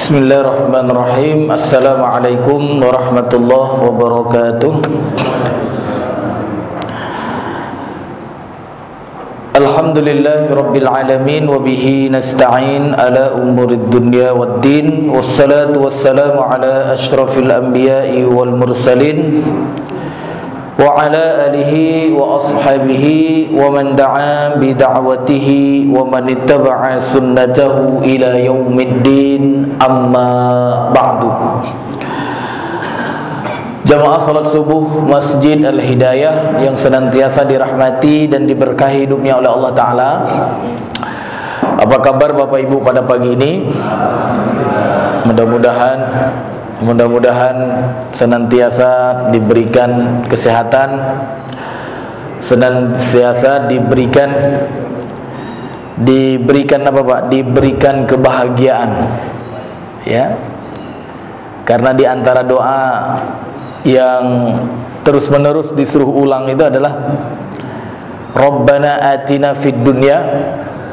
Bismillahirrahmanirrahim. Assalamualaikum warahmatullahi wabarakatuh. Alhamdulillahi rabbil alamin wa bihi nasta'in ala umurid dunya waddin. Wassalatu wassalamu ala asyrafil anbiya'i wal mursalin wa ala alihi wa ashabihi wa man da'a bi da'watihi wa man ittaba'a sunnatahu ila yaumiddin, amma ba'du. Jamaah salat subuh Masjid Al-Hidayah yang senantiasa dirahmati dan diberkahi hidupnya oleh Allah Ta'ala. Apa kabar Bapak Ibu pada pagi ini? Mudah-mudahan senantiasa diberikan kesehatan, senantiasa diberikan apa Pak? Diberikan kebahagiaan. Ya. Karena di antara doa yang terus-menerus disuruh ulang itu adalah Rabbana atina fid dunya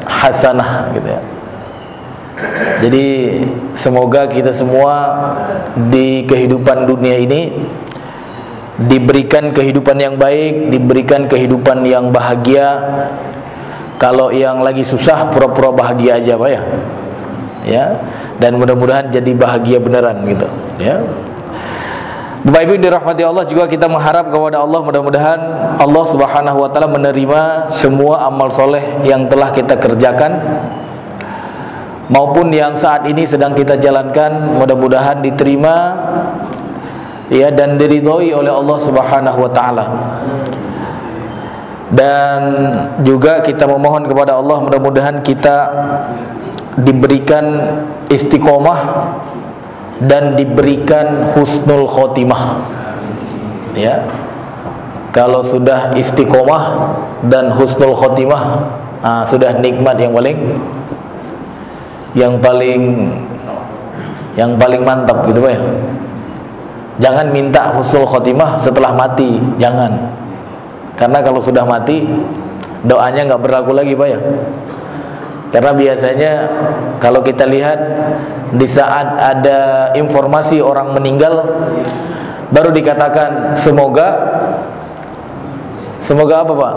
hasanah, gitu ya. Jadi semoga kita semua di kehidupan dunia ini diberikan kehidupan yang baik, diberikan kehidupan yang bahagia. Kalau yang lagi susah pura-pura bahagia aja Pak ya. Ya, dan mudah-mudahan jadi bahagia beneran gitu, ya. Bapak Ibu dirahmati Allah, juga kita mengharap kepada Allah mudah-mudahan Allah Subhanahu wa taala menerima semua amal soleh yang telah kita kerjakan maupun yang saat ini sedang kita jalankan, mudah-mudahan diterima ya dan diridhoi oleh Allah Subhanahu wa taala. Dan juga kita memohon kepada Allah mudah-mudahan kita diberikan istiqomah dan diberikan husnul khotimah. Ya. Kalau sudah istiqomah dan husnul khotimah, sudah nikmat yang paling mantap gitu Pak ya. Jangan minta husnul khotimah setelah mati, jangan. Karena kalau sudah mati doanya nggak berlaku lagi Pak ya. Karena biasanya kalau kita lihat di saat ada informasi orang meninggal baru dikatakan semoga apa Pak?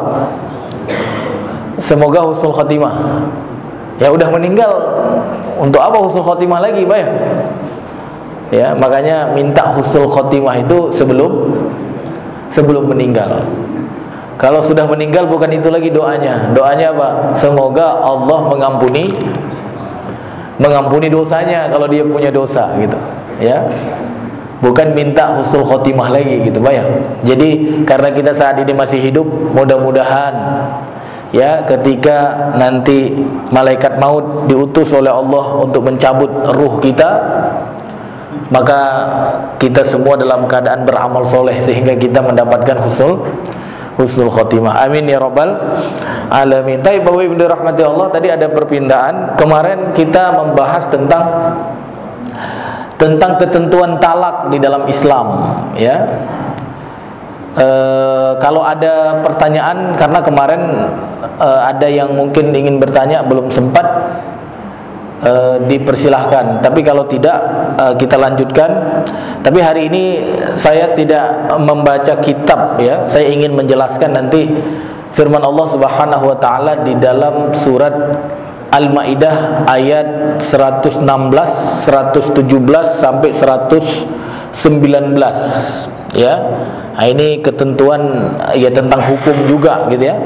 Semoga husnul khotimah. Ya udah meninggal, untuk apa husnul khotimah lagi Pak ya? Ya, makanya minta husnul khotimah itu sebelum meninggal. Kalau sudah meninggal bukan itu lagi doanya. Doanya apa? Semoga Allah mengampuni dosanya kalau dia punya dosa gitu, ya. Bukan minta husnul khotimah lagi gitu Pak ya. Jadi karena kita saat ini masih hidup, mudah-mudahan ya ketika nanti malaikat maut diutus oleh Allah untuk mencabut ruh kita, maka kita semua dalam keadaan beramal soleh sehingga kita mendapatkan husnul khotimah. Amin ya rabbal alamin. Tapi Bapak Ibu dirahmati Allah, tadi ada perpindahan. Kemarin kita membahas tentang ketentuan talak di dalam Islam, ya. Kalau ada pertanyaan, karena kemarin ada yang mungkin ingin bertanya belum sempat, dipersilahkan. Tapi kalau tidak, kita lanjutkan. Tapi hari ini saya tidak membaca kitab ya. Saya ingin menjelaskan nanti firman Allah Subhanahu wa taala di dalam surat Al-Maidah ayat 116, 117 sampai 119 ya. Nah, ini ketentuan ya tentang hukum juga gitu ya.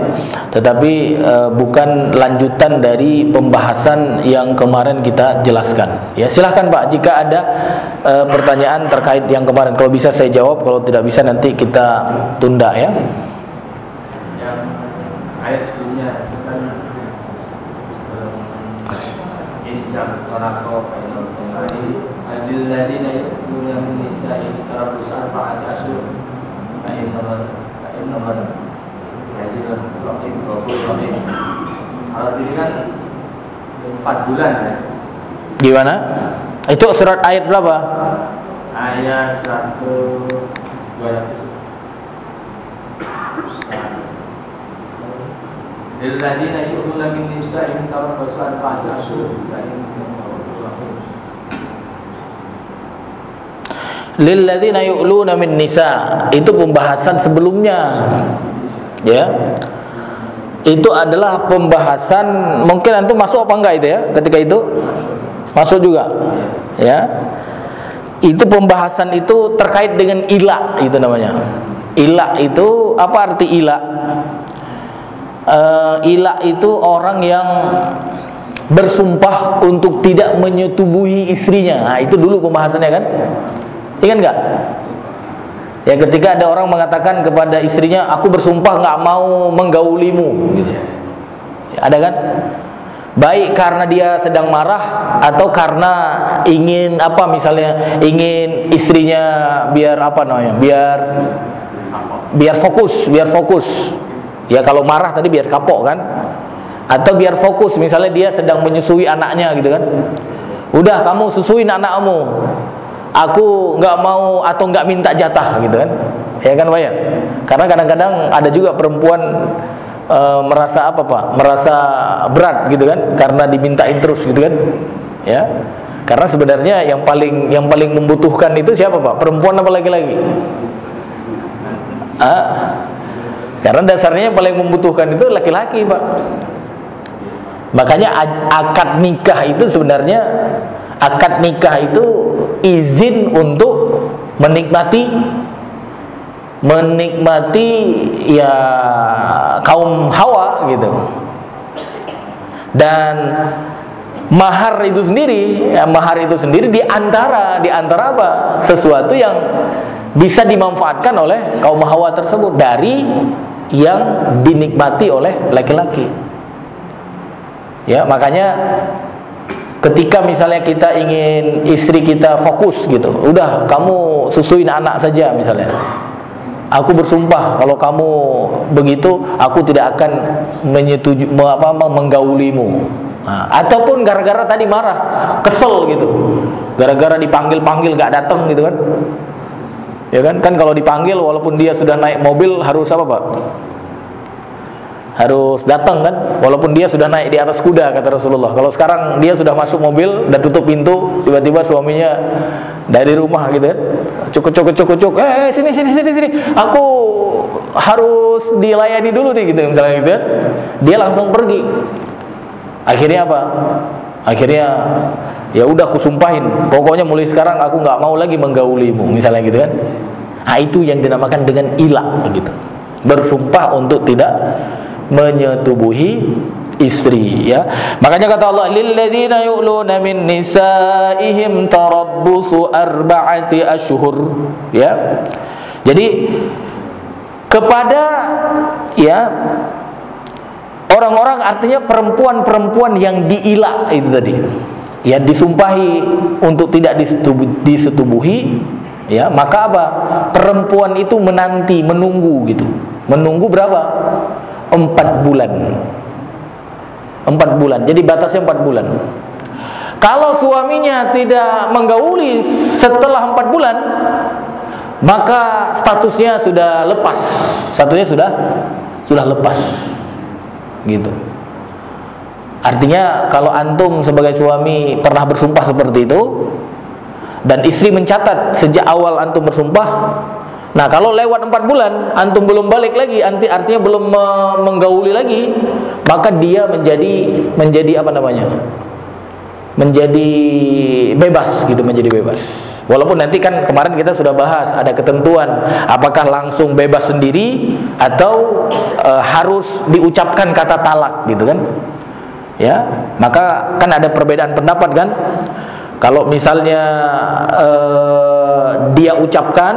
Tetapi bukan lanjutan dari pembahasan yang kemarin kita jelaskan. Ya, silahkan Pak jika ada pertanyaan terkait yang kemarin. Kalau bisa saya jawab, kalau tidak bisa nanti kita tunda ya. Yang ayat sebelumnya kan insyaallah tarakoh yang lain adil ladina yaquluna min nisa'i tarabusan fa'at asyur Kalau ini kan 4 bulan ya. Gimana? Itu surat ayat berapa? Ayat 200. Lilladzina yu'minuna min nisa'ihim tarabbasu arba'ata ashhur. lilladzina yu'luna min nisa, itu pembahasan sebelumnya, ya. Itu adalah pembahasan, mungkin antum masuk apa enggak itu ya? Ketika itu masuk juga, ya. Itu pembahasan itu terkait dengan ila, itu namanya. Ila itu apa arti ila? Ila itu orang yang bersumpah untuk tidak menyetubuhi istrinya. Nah, itu dulu pembahasannya kan? Ingat nggak? Ya, ketika ada orang mengatakan kepada istrinya, aku bersumpah nggak mau menggaulimu, gitu. Ya, ada kan? Baik karena dia sedang marah atau karena ingin apa, misalnya ingin istrinya biar apa namanya, biar fokus. Ya, kalau marah tadi biar kapok kan? Atau biar fokus, misalnya dia sedang menyusui anaknya gitu kan? Udah, kamu susuin anakmu, aku nggak mau atau nggak minta jatah gitu kan? Ya kan Pak ya? Karena kadang-kadang ada juga perempuan merasa apa Pak? Merasa berat gitu kan? Karena dimintain terus gitu kan? Ya. Karena sebenarnya yang paling membutuhkan itu siapa Pak? Perempuan apa laki-laki? Karena dasarnya yang paling membutuhkan itu laki-laki Pak. Makanya akad nikah itu sebenarnya, akad nikah itu izin untuk menikmati ya kaum Hawa gitu. Dan mahar itu sendiri, ya, mahar itu sendiri di antara apa? Sesuatu yang bisa dimanfaatkan oleh kaum Hawa tersebut dari yang dinikmati oleh laki-laki. Ya, makanya ketika misalnya kita ingin istri kita fokus gitu, udah kamu susuin anak saja misalnya. Aku bersumpah kalau kamu begitu, aku tidak akan menggaulimu. Nah, ataupun gara-gara tadi marah, kesel gitu, gara-gara dipanggil-panggil gak datang gitu kan? Ya kan? Kan kalau dipanggil walaupun dia sudah naik mobil harus apa Pak? Harus datang kan, walaupun dia sudah naik di atas kuda, kata Rasulullah. Kalau sekarang dia sudah masuk mobil dan tutup pintu, tiba-tiba suaminya dari rumah gitu kan, cuk, sini, aku harus dilayani dulu nih gitu misalnya gitu kan, dia langsung pergi. Akhirnya apa? Akhirnya ya udah, aku sumpahin, pokoknya mulai sekarang aku nggak mau lagi menggaulimu misalnya gitu kan. Nah, itu yang dinamakan dengan ila gitu, bersumpah untuk tidak menyetubuhi istri, ya. Makanya kata Allah, lilladzina yu'luna min nisaihim tarabbusu arba'ati ashhur, ya. Jadi kepada ya orang-orang, artinya perempuan-perempuan yang diila itu tadi, ya, disumpahi untuk tidak disetubuhi, ya, maka apa? Perempuan itu menunggu gitu. Menunggu berapa? 4 bulan. 4 bulan. Jadi batasnya 4 bulan. Kalau suaminya tidak menggauli setelah 4 bulan, maka statusnya sudah lepas. Statusnya sudah lepas. Gitu. Artinya kalau antum sebagai suami pernah bersumpah seperti itu dan istri mencatat sejak awal antum bersumpah, nah kalau lewat 4 bulan antum belum balik lagi, artinya belum menggauli lagi, maka dia menjadi apa namanya? Menjadi bebas gitu, menjadi bebas. Walaupun nanti kan kemarin kita sudah bahas ada ketentuan, apakah langsung bebas sendiri atau harus diucapkan kata talak gitu kan? Ya, maka kan ada perbedaan pendapat kan? Kalau misalnya dia ucapkan,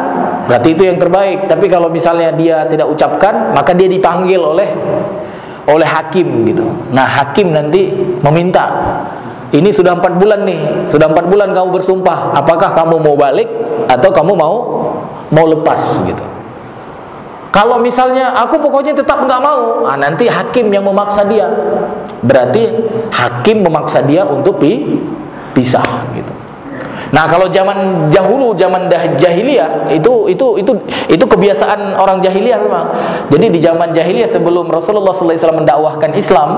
berarti itu yang terbaik. Tapi kalau misalnya dia tidak ucapkan, maka dia dipanggil oleh hakim gitu. Nah, hakim nanti meminta, ini sudah 4 bulan nih, sudah 4 bulan kamu bersumpah, apakah kamu mau balik atau kamu mau lepas gitu. Kalau misalnya aku pokoknya tetap nggak mau, nanti hakim yang memaksa dia. Berarti hakim memaksa dia untuk pisah gitu. Nah, kalau zaman dahulu, zaman jahiliyah, itu kebiasaan orang jahiliyah memang. Jadi di zaman jahiliyah sebelum Rasulullah SAW mendakwahkan Islam,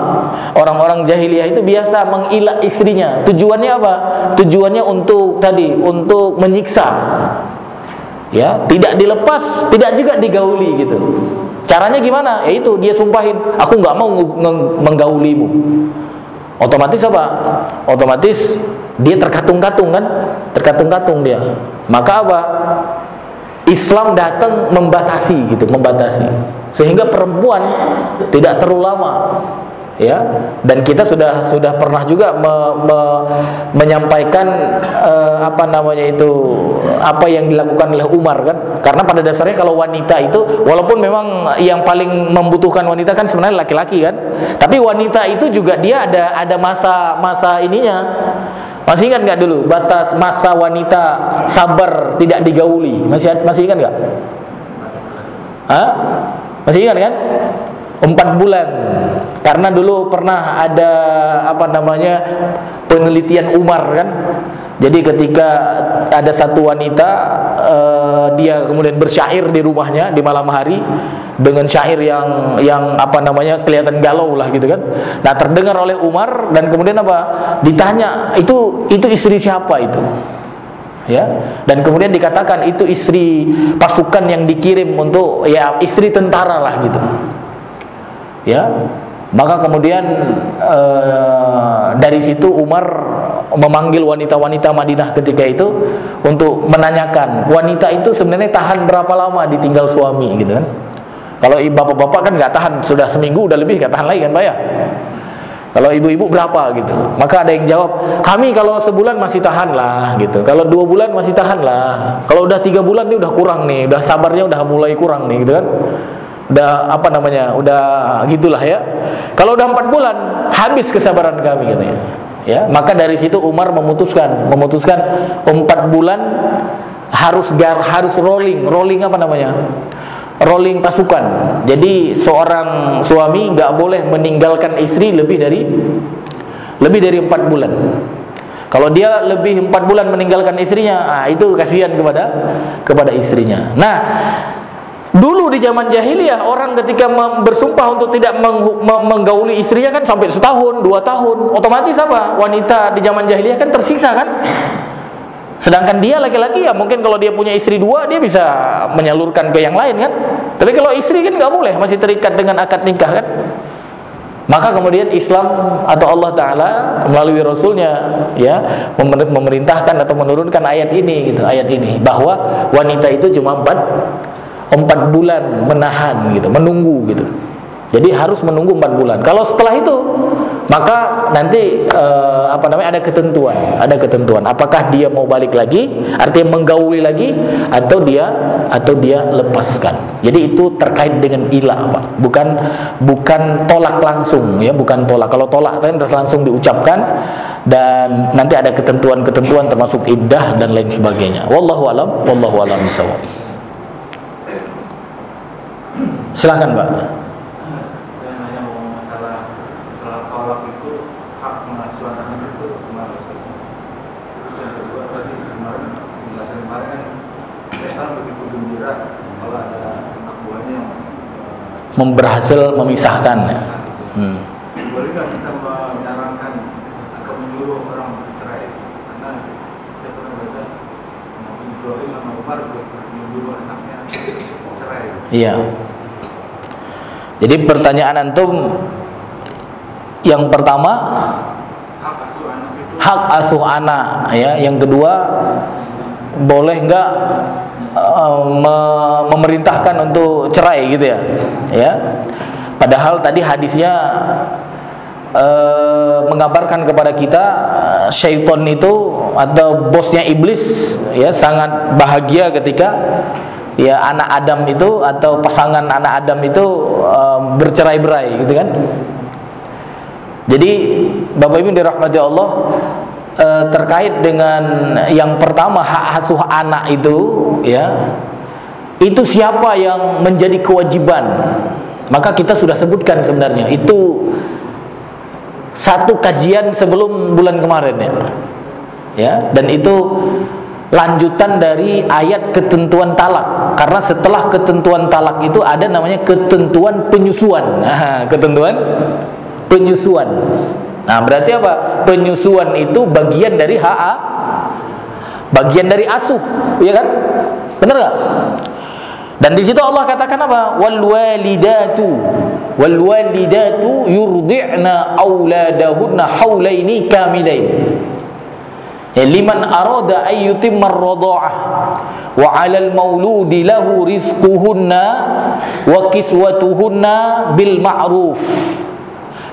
orang-orang jahiliyah itu biasa mengilah istrinya. Tujuannya apa? Tujuannya untuk menyiksa. Ya, tidak dilepas, tidak juga digauli gitu. Caranya gimana? Yaitu dia sumpahin, aku nggak mau menggaulimu. Otomatis apa? Otomatis dia terkatung-katung kan? Terkatung-katung dia. Maka apa? Islam datang membatasi gitu, membatasi. Sehingga perempuan tidak terlalu lama. Ya, dan kita sudah pernah juga menyampaikan apa namanya itu, apa yang dilakukan oleh Umar kan, karena pada dasarnya kalau wanita itu walaupun memang yang paling membutuhkan wanita kan sebenarnya laki-laki kan, tapi wanita itu juga dia ada masa ininya. Masih ingat nggak dulu batas masa wanita sabar tidak digauli? Masih ingat nggak? Hah? Masih ingat kan? 4 bulan. Karena dulu pernah ada apa namanya penelitian Umar kan. Jadi ketika ada satu wanita dia kemudian bersyair di rumahnya di malam hari dengan syair yang apa namanya kelihatan galau lah gitu kan. Nah, terdengar oleh Umar dan kemudian apa? Ditanya, itu istri siapa itu? Ya, dan kemudian dikatakan itu istri pasukan yang dikirim untuk ya istri tentara lah gitu. Ya, maka kemudian dari situ Umar memanggil wanita-wanita Madinah ketika itu untuk menanyakan wanita itu sebenarnya tahan berapa lama ditinggal suami gitu kan. Kalau bapak-bapak kan nggak tahan, sudah seminggu udah lebih nggak tahan lagi kan Pak ya. Kalau ibu-ibu berapa gitu. Maka ada yang jawab, kami kalau sebulan masih tahan lah gitu. Kalau 2 bulan masih tahan lah. Kalau udah 3 bulan nih udah kurang nih, udah sabarnya udah mulai kurang nih gitu kan. Udah apa namanya, udah gitulah ya. Kalau udah 4 bulan habis kesabaran kami katanya. Ya, maka dari situ Umar memutuskan 4 bulan harus rolling apa namanya? Rolling pasukan. Jadi seorang suami nggak boleh meninggalkan istri lebih dari 4 bulan. Kalau dia lebih 4 bulan meninggalkan istrinya, itu kasihan kepada istrinya. Nah, dulu di zaman jahiliyah orang ketika bersumpah untuk tidak menggauli istrinya kan sampai setahun, 2 tahun. Otomatis apa? Wanita di zaman jahiliyah kan tersiksa kan? Sedangkan dia laki-laki ya mungkin kalau dia punya istri 2 dia bisa menyalurkan ke yang lain kan. Tapi kalau istri kan nggak boleh, masih terikat dengan akad nikah kan. Maka kemudian Islam atau Allah Ta'ala melalui Rasulnya ya memerintahkan atau menurunkan ayat ini gitu, ayat ini bahwa wanita itu cuma 4 bulan menahan gitu, menunggu gitu. Jadi harus menunggu 4 bulan. Kalau setelah itu maka nanti ada ketentuan. Apakah dia mau balik lagi, artinya menggauli lagi, atau dia lepaskan. Jadi itu terkait dengan ilah, Pak. Bukan tolak langsung ya, bukan tolak. Kalau tolak kan langsung diucapkan dan nanti ada ketentuan-ketentuan termasuk iddah dan lain sebagainya. Wallahu alam bisawab. Silakan, Pak. Berhasil memisahkan. Boleh nggak kita menyarankan atau menyuruh orang bercerai? Karena saya pernah baca Nabi Ibrahim sama Umar menyuruh anaknya bercerai. Iya. Jadi pertanyaan antum yang pertama hak asuh anak ya. Yang kedua, boleh nggak memerintahkan untuk cerai gitu ya. Ya. Padahal tadi hadisnya mengabarkan kepada kita syaitan itu atau bosnya iblis ya sangat bahagia ketika ya anak Adam itu atau pasangan anak Adam itu bercerai-berai gitu kan. Jadi Bapak Ibu dirahmati Allah, terkait dengan yang pertama hak asuh anak itu ya, itu siapa yang menjadi kewajiban, maka kita sudah sebutkan sebenarnya itu satu kajian sebelum bulan kemarin ya, dan itu lanjutan dari ayat ketentuan talak. Karena setelah ketentuan talak itu ada namanya ketentuan penyusuan. Ketentuan penyusuan. Nah, berarti apa? Penyusuan itu bagian dari bagian dari asuh, ya kan? Benar nggak? Dan di situ Allah katakan apa? Wal walidatu yurdi'na auladahunna haulaini kamilain. Liman arada ay yutimma ar-radha'ah wa 'alal mauludi lahu rizquhunna wa kiswatuhunna bil ma'ruf.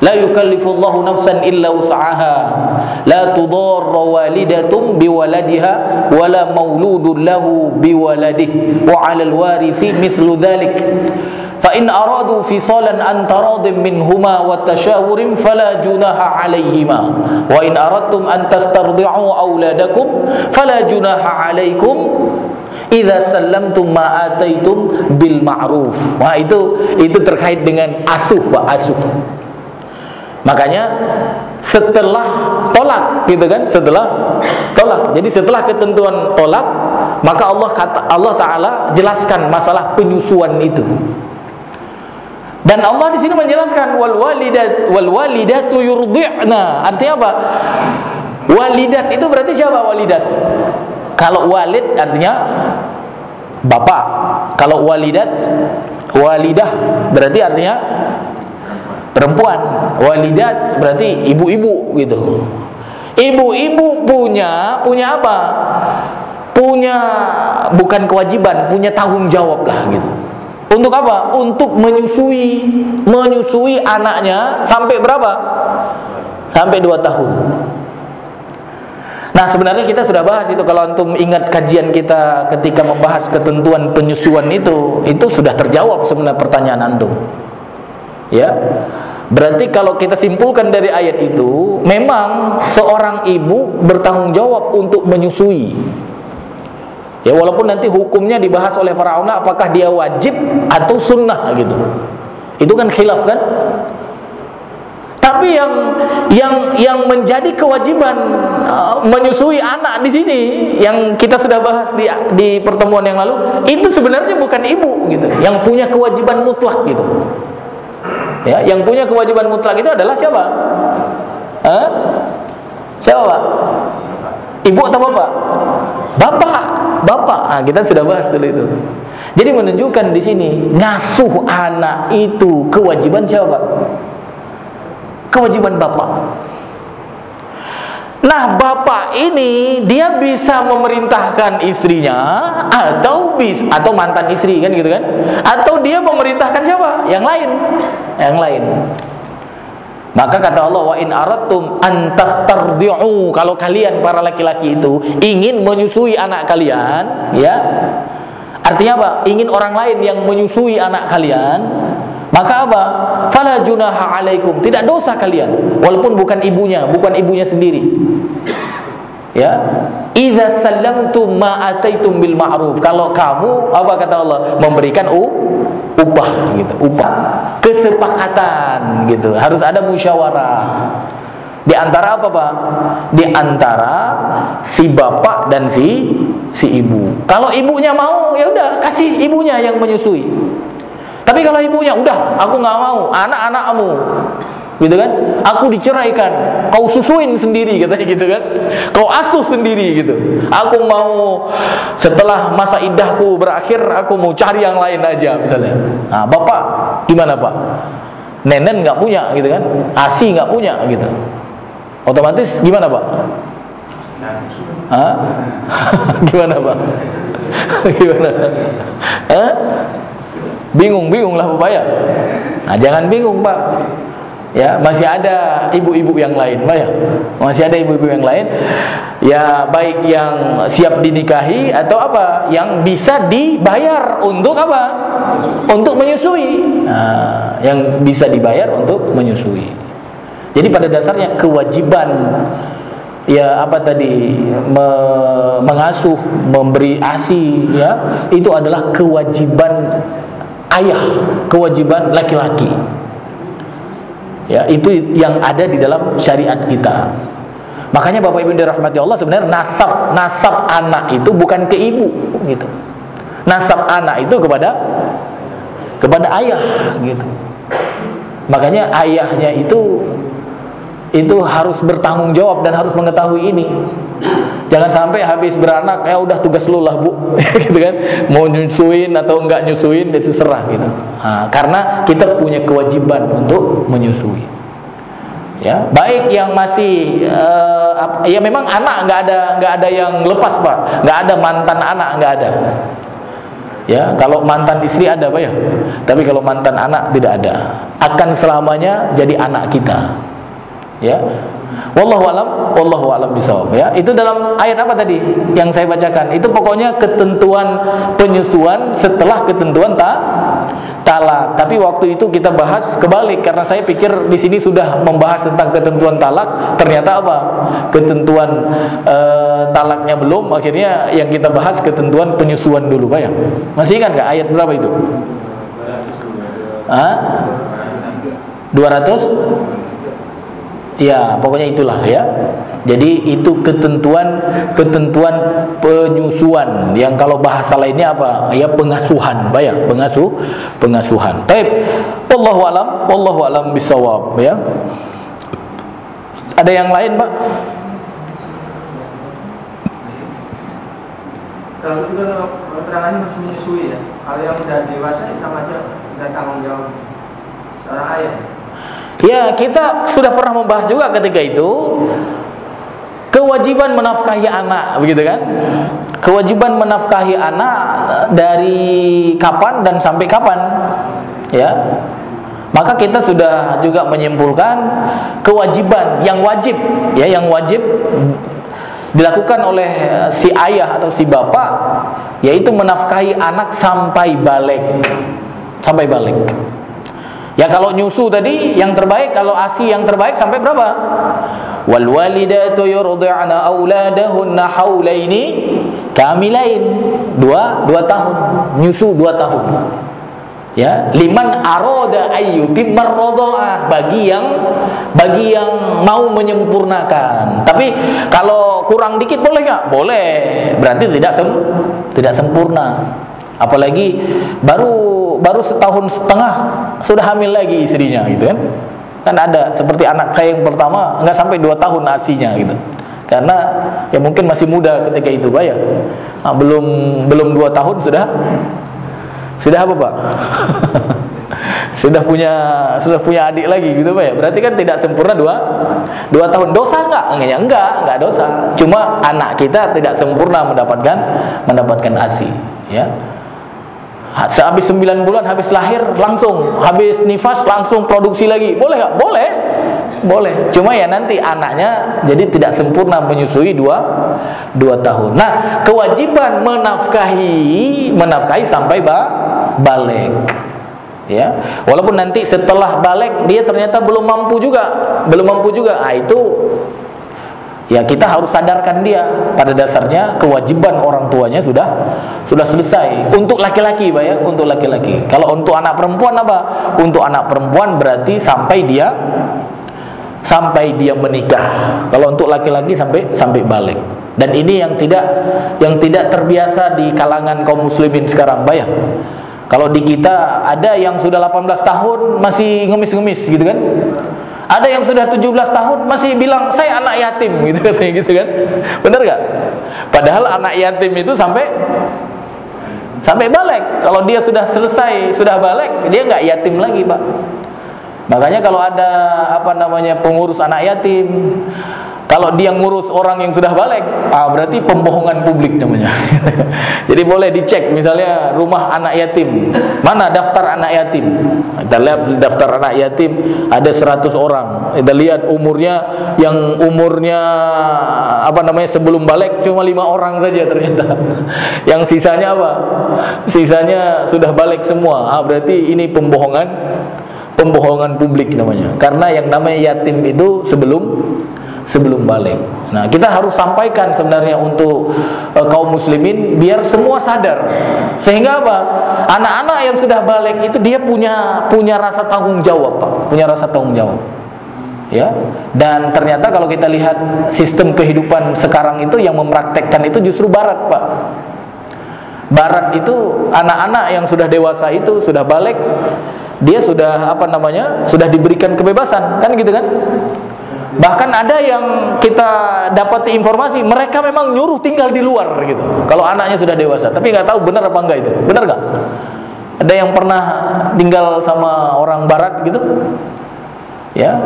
La yukallifullahu nafsan illa wus'aha. La tudarra walidatun biwaladiha wala mauludun lahu biwaladihi wa 'alal warithi mithlu dhalik. Fa in aradu fisalan an taradin minhuma wa tashawurin fala junaha 'alaihima. Wa in aradtum an tastardi'u auladakum fala junaha 'alaikum idza sallamtum ma ataitum bil ma'ruf. Nah, itu terkait dengan asuh, Pak, asuh. Makanya setelah tolak, gitu kan? Setelah tolak. Jadi setelah ketentuan tolak, maka Allah Ta'ala jelaskan masalah penyusuan itu. Dan Allah di sini menjelaskan wal walidatu yurdi'na. Artinya apa? Walidat itu berarti siapa walidat? Kalau walid artinya bapak. Kalau walidah berarti artinya perempuan. Walidat berarti ibu-ibu gitu. Ibu-ibu punya apa? Punya bukan kewajiban, punya tanggung jawab lah gitu. Untuk apa? Untuk menyusui anaknya sampai berapa? Sampai 2 tahun. Nah, sebenarnya kita sudah bahas itu. Kalau antum ingat kajian kita ketika membahas ketentuan penyusuan itu sudah terjawab sebenarnya pertanyaan antum. Ya. Berarti kalau kita simpulkan dari ayat itu, memang seorang ibu bertanggung jawab untuk menyusui. Ya, walaupun nanti hukumnya dibahas oleh para ulama apakah dia wajib atau sunnah gitu. Itu kan khilaf kan? Tapi yang menjadi kewajiban menyusui anak di sini yang kita sudah bahas di pertemuan yang lalu, itu sebenarnya bukan ibu gitu. Yang punya kewajiban mutlak gitu. Ya, yang punya kewajiban mutlak itu adalah siapa? Siapa, Pak? Ibu atau bapak? Bapak. Nah, kita sudah bahas dulu itu. Jadi menunjukkan di sini ngasuh anak itu kewajiban siapa? Kewajiban bapak. Nah, bapak ini dia bisa memerintahkan istrinya atau mantan istri kan gitu kan? Atau dia memerintahkan siapa? Yang lain. Maka kata Allah, wa in aradtum an tastardi'u, kalau kalian para laki-laki itu ingin menyusui anak kalian, ya. Artinya apa? Ingin orang lain yang menyusui anak kalian, maka apa? Fala junaha 'alaikum, tidak dosa kalian, walaupun bukan ibunya sendiri. Ya. Idza sallamtum ma ataitum bil ma'ruf. Kalau kamu apa kata Allah? Memberikan upah gitu, upah. Kesepakatan gitu. Harus ada musyawarah. Di antara apa, Pak? Di antara si bapak dan si ibu. Kalau ibunya mau, ya udah kasih ibunya yang menyusui. Tapi kalau ibunya udah, aku nggak mau, anak-anakmu, gitu kan? Aku diceraikan, kau susuin sendiri, katanya gitu kan? Kau asuh sendiri gitu. Aku mau setelah masa iddahku berakhir, aku mau cari yang lain aja misalnya. Nah, bapak gimana, Pak? Nenen nggak punya, gitu kan? Asi nggak punya, gitu. Otomatis gimana, Pak? Gimana, Pak? Gimana? Bingung lah Bapak ya. Nah, jangan bingung, Pak. Ya, masih ada ibu-ibu yang lain, Pak ya. Masih ada ibu-ibu yang lain. Ya, baik yang siap dinikahi atau apa, yang bisa dibayar untuk apa? Untuk menyusui. Nah, yang bisa dibayar untuk menyusui. Jadi pada dasarnya kewajiban ya apa tadi mengasuh, memberi ASI ya, itu adalah kewajiban ayah, kewajiban laki-laki. Ya, itu yang ada di dalam syariat kita. Makanya Bapak Ibu dirahmati Allah, sebenarnya nasab anak itu bukan ke ibu gitu. Nasab anak itu kepada ayah gitu. Makanya ayahnya itu harus bertanggung jawab dan harus mengetahui ini. Jangan sampai habis beranak ya udah tugas lu lah bu, gitu kan? Mau nyusuin atau enggak nyusuin itu terserah gitu. Nah, karena kita punya kewajiban untuk menyusui. Ya, baik yang masih ya memang anak nggak ada yang lepas pak, nggak ada mantan anak, nggak ada. Ya, kalau mantan istri ada pak ya, tapi kalau mantan anak tidak ada. Akan selamanya jadi anak kita. Ya, wallahu alam bisawab. Ya, itu dalam ayat apa tadi yang saya bacakan? Itu pokoknya ketentuan penyusuan setelah ketentuan talak. Tapi waktu itu kita bahas kebalik karena saya pikir di sini sudah membahas tentang ketentuan talak. Ternyata apa? Ketentuan talaknya belum. Akhirnya yang kita bahas ketentuan penyusuan dulu, Pak ya. Masih ingat nggak ayat berapa itu? 200? Ya, pokoknya itulah ya. Jadi itu ketentuan penyusuan yang kalau bahasa lainnya apa? Ya pengasuhan, Pak ya, pengasuhan. Baik. Wallahu alam bisawab ya. Ada yang lain, Pak? Kalau itu kan keterangannya masih menyusui ya. Kalau yang udah dewasa sama aja udah tanggung jawab seorang ayah. Ya, kita sudah pernah membahas juga ketika itu kewajiban menafkahi anak, begitu kan? Kewajiban menafkahi anak dari kapan dan sampai kapan? Ya. Maka kita sudah juga menyimpulkan kewajiban yang wajib, ya, yang wajib dilakukan oleh si ayah atau si bapak, yaitu menafkahi anak sampai balik. Sampai balik. Ya kalau nyusu tadi yang terbaik, kalau ASI yang terbaik sampai berapa? Wal walidatu yurdi'na auladahunna haulaini kamilain. 2 tahun. Nyusu 2 tahun. Ya, liman arada ayyutimar radha'ah, bagi yang mau menyempurnakan. Tapi kalau kurang dikit boleh enggak? Boleh. Berarti tidak sempurna. Apalagi baru setahun setengah sudah hamil lagi istrinya gitu kan. Kan ada seperti anak saya yang pertama enggak sampai 2 tahun asinya gitu. Karena ya mungkin masih muda ketika itu, Pak ya. Nah, belum 2 tahun sudah apa, Pak? sudah punya adik lagi gitu, Pak ya. Berarti kan tidak sempurna 2 tahun. Dosa enggak dosa. Cuma anak kita tidak sempurna mendapatkan ASI, ya. Sehabis 9 bulan habis lahir langsung habis nifas langsung produksi lagi. Boleh enggak? Boleh. Cuma ya nanti anaknya jadi tidak sempurna menyusui 2 tahun. Nah, kewajiban menafkahi sampai balik. Ya. Walaupun nanti setelah balik dia ternyata belum mampu juga. Ah, itu ya kita harus sadarkan dia pada dasarnya kewajiban orang tuanya sudah selesai. Untuk laki-laki, Pak ya, untuk laki-laki. Kalau untuk anak perempuan apa? Untuk anak perempuan berarti sampai dia menikah. Kalau untuk laki-laki sampai balik. Dan ini yang tidak terbiasa di kalangan kaum muslimin sekarang, Pak ya. Kalau di kita ada yang sudah 18 tahun masih ngemis-ngemis gitu kan. Ada yang sudah 17 tahun masih bilang saya anak yatim gitu kan. Benar gak? Padahal anak yatim itu sampai balik. Kalau dia sudah selesai, sudah balik, dia nggak yatim lagi, Pak. Makanya kalau ada pengurus anak yatim, kalau dia ngurus orang yang sudah balik, berarti pembohongan publik namanya. Jadi boleh dicek misalnya rumah anak yatim, mana daftar anak yatim. Kita lihat daftar anak yatim ada 100 orang. Kita lihat umurnya sebelum balik cuma 5 orang saja ternyata. Yang sisanya apa? Sisanya sudah balik semua. Berarti ini pembohongan publik namanya. Karena yang namanya yatim itu sebelum balik. Nah, kita harus sampaikan sebenarnya untuk kaum muslimin biar semua sadar. Sehingga apa? Anak-anak yang sudah balik itu dia punya rasa tanggung jawab, Pak. Punya rasa tanggung jawab. Ya. Dan ternyata kalau kita lihat sistem kehidupan sekarang itu yang mempraktekkan itu justru barat, Pak. Barat itu anak-anak yang sudah dewasa itu sudah balik, dia sudah sudah diberikan kebebasan, kan gitu kan? Bahkan ada yang kita dapat informasi mereka memang nyuruh tinggal di luar gitu. Kalau anaknya sudah dewasa, tapi nggak tahu benar apa enggak itu. Benar nggak? Ada yang pernah tinggal sama orang barat gitu? Ya.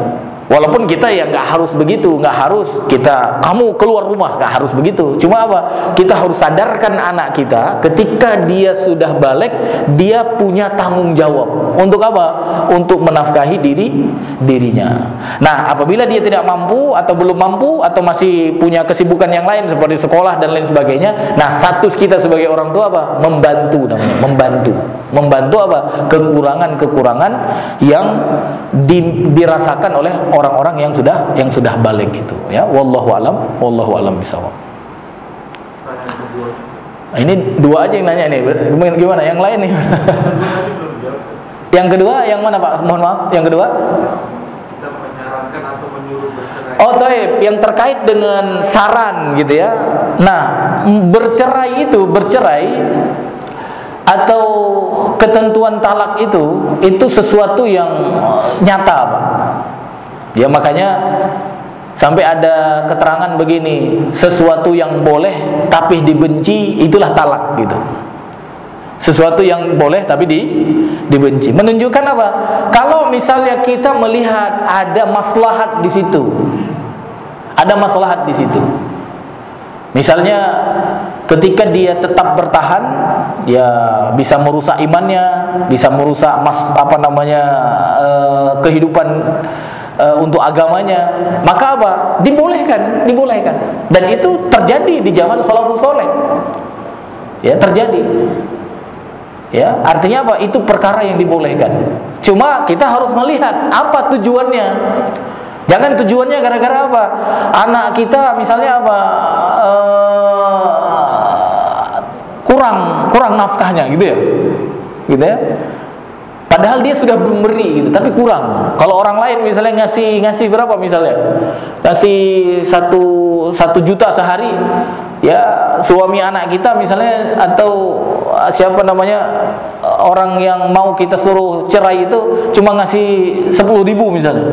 Walaupun kita ya nggak harus begitu, nggak harus kita kamu keluar rumah, nggak harus begitu. Cuma apa? Kita harus sadarkan anak kita ketika dia sudah balik, dia punya tanggung jawab. Untuk apa? Untuk menafkahi dirinya. Nah, apabila dia tidak mampu atau belum mampu atau masih punya kesibukan yang lain seperti sekolah dan lain sebagainya, nah status kita sebagai orang tua apa? Membantu namanya, membantu apa? Kekurangan-kekurangan yang dirasakan oleh orang-orang yang sudah balik gitu ya. Wallahu alam bisawab. Ini dua aja yang nanya nih. Gimana yang lain nih? Yang kedua yang mana Pak? Mohon maaf, yang kedua? Kita menyarankan atau menyuruh bercerai. Oh, taib, yang terkait dengan saran gitu ya. Nah, bercerai atau ketentuan talak itu sesuatu yang nyata, Pak. Ya makanya sampai ada keterangan begini, sesuatu yang boleh tapi dibenci itulah talak gitu. Sesuatu yang boleh tapi dibenci. Menunjukkan apa? Kalau misalnya kita melihat ada maslahat di situ. Ada maslahat di situ. Misalnya ketika dia tetap bertahan, ya bisa merusak imannya, bisa merusak kehidupan untuk agamanya, maka apa? Dibolehkan. Dan itu terjadi di zaman salafus saleh. Ya, terjadi. Ya, artinya apa? Itu perkara yang dibolehkan. Cuma kita harus melihat apa tujuannya. Jangan tujuannya gara-gara apa? Anak kita misalnya apa? Kurang nafkahnya gitu ya. Gitu ya. Padahal dia sudah memberi gitu, tapi kurang. Kalau orang lain misalnya ngasih berapa misalnya? Ngasih 1 juta sehari. Ya, suami anak kita misalnya atau siapa namanya orang yang mau kita suruh cerai itu cuma ngasih 10.000 misalnya.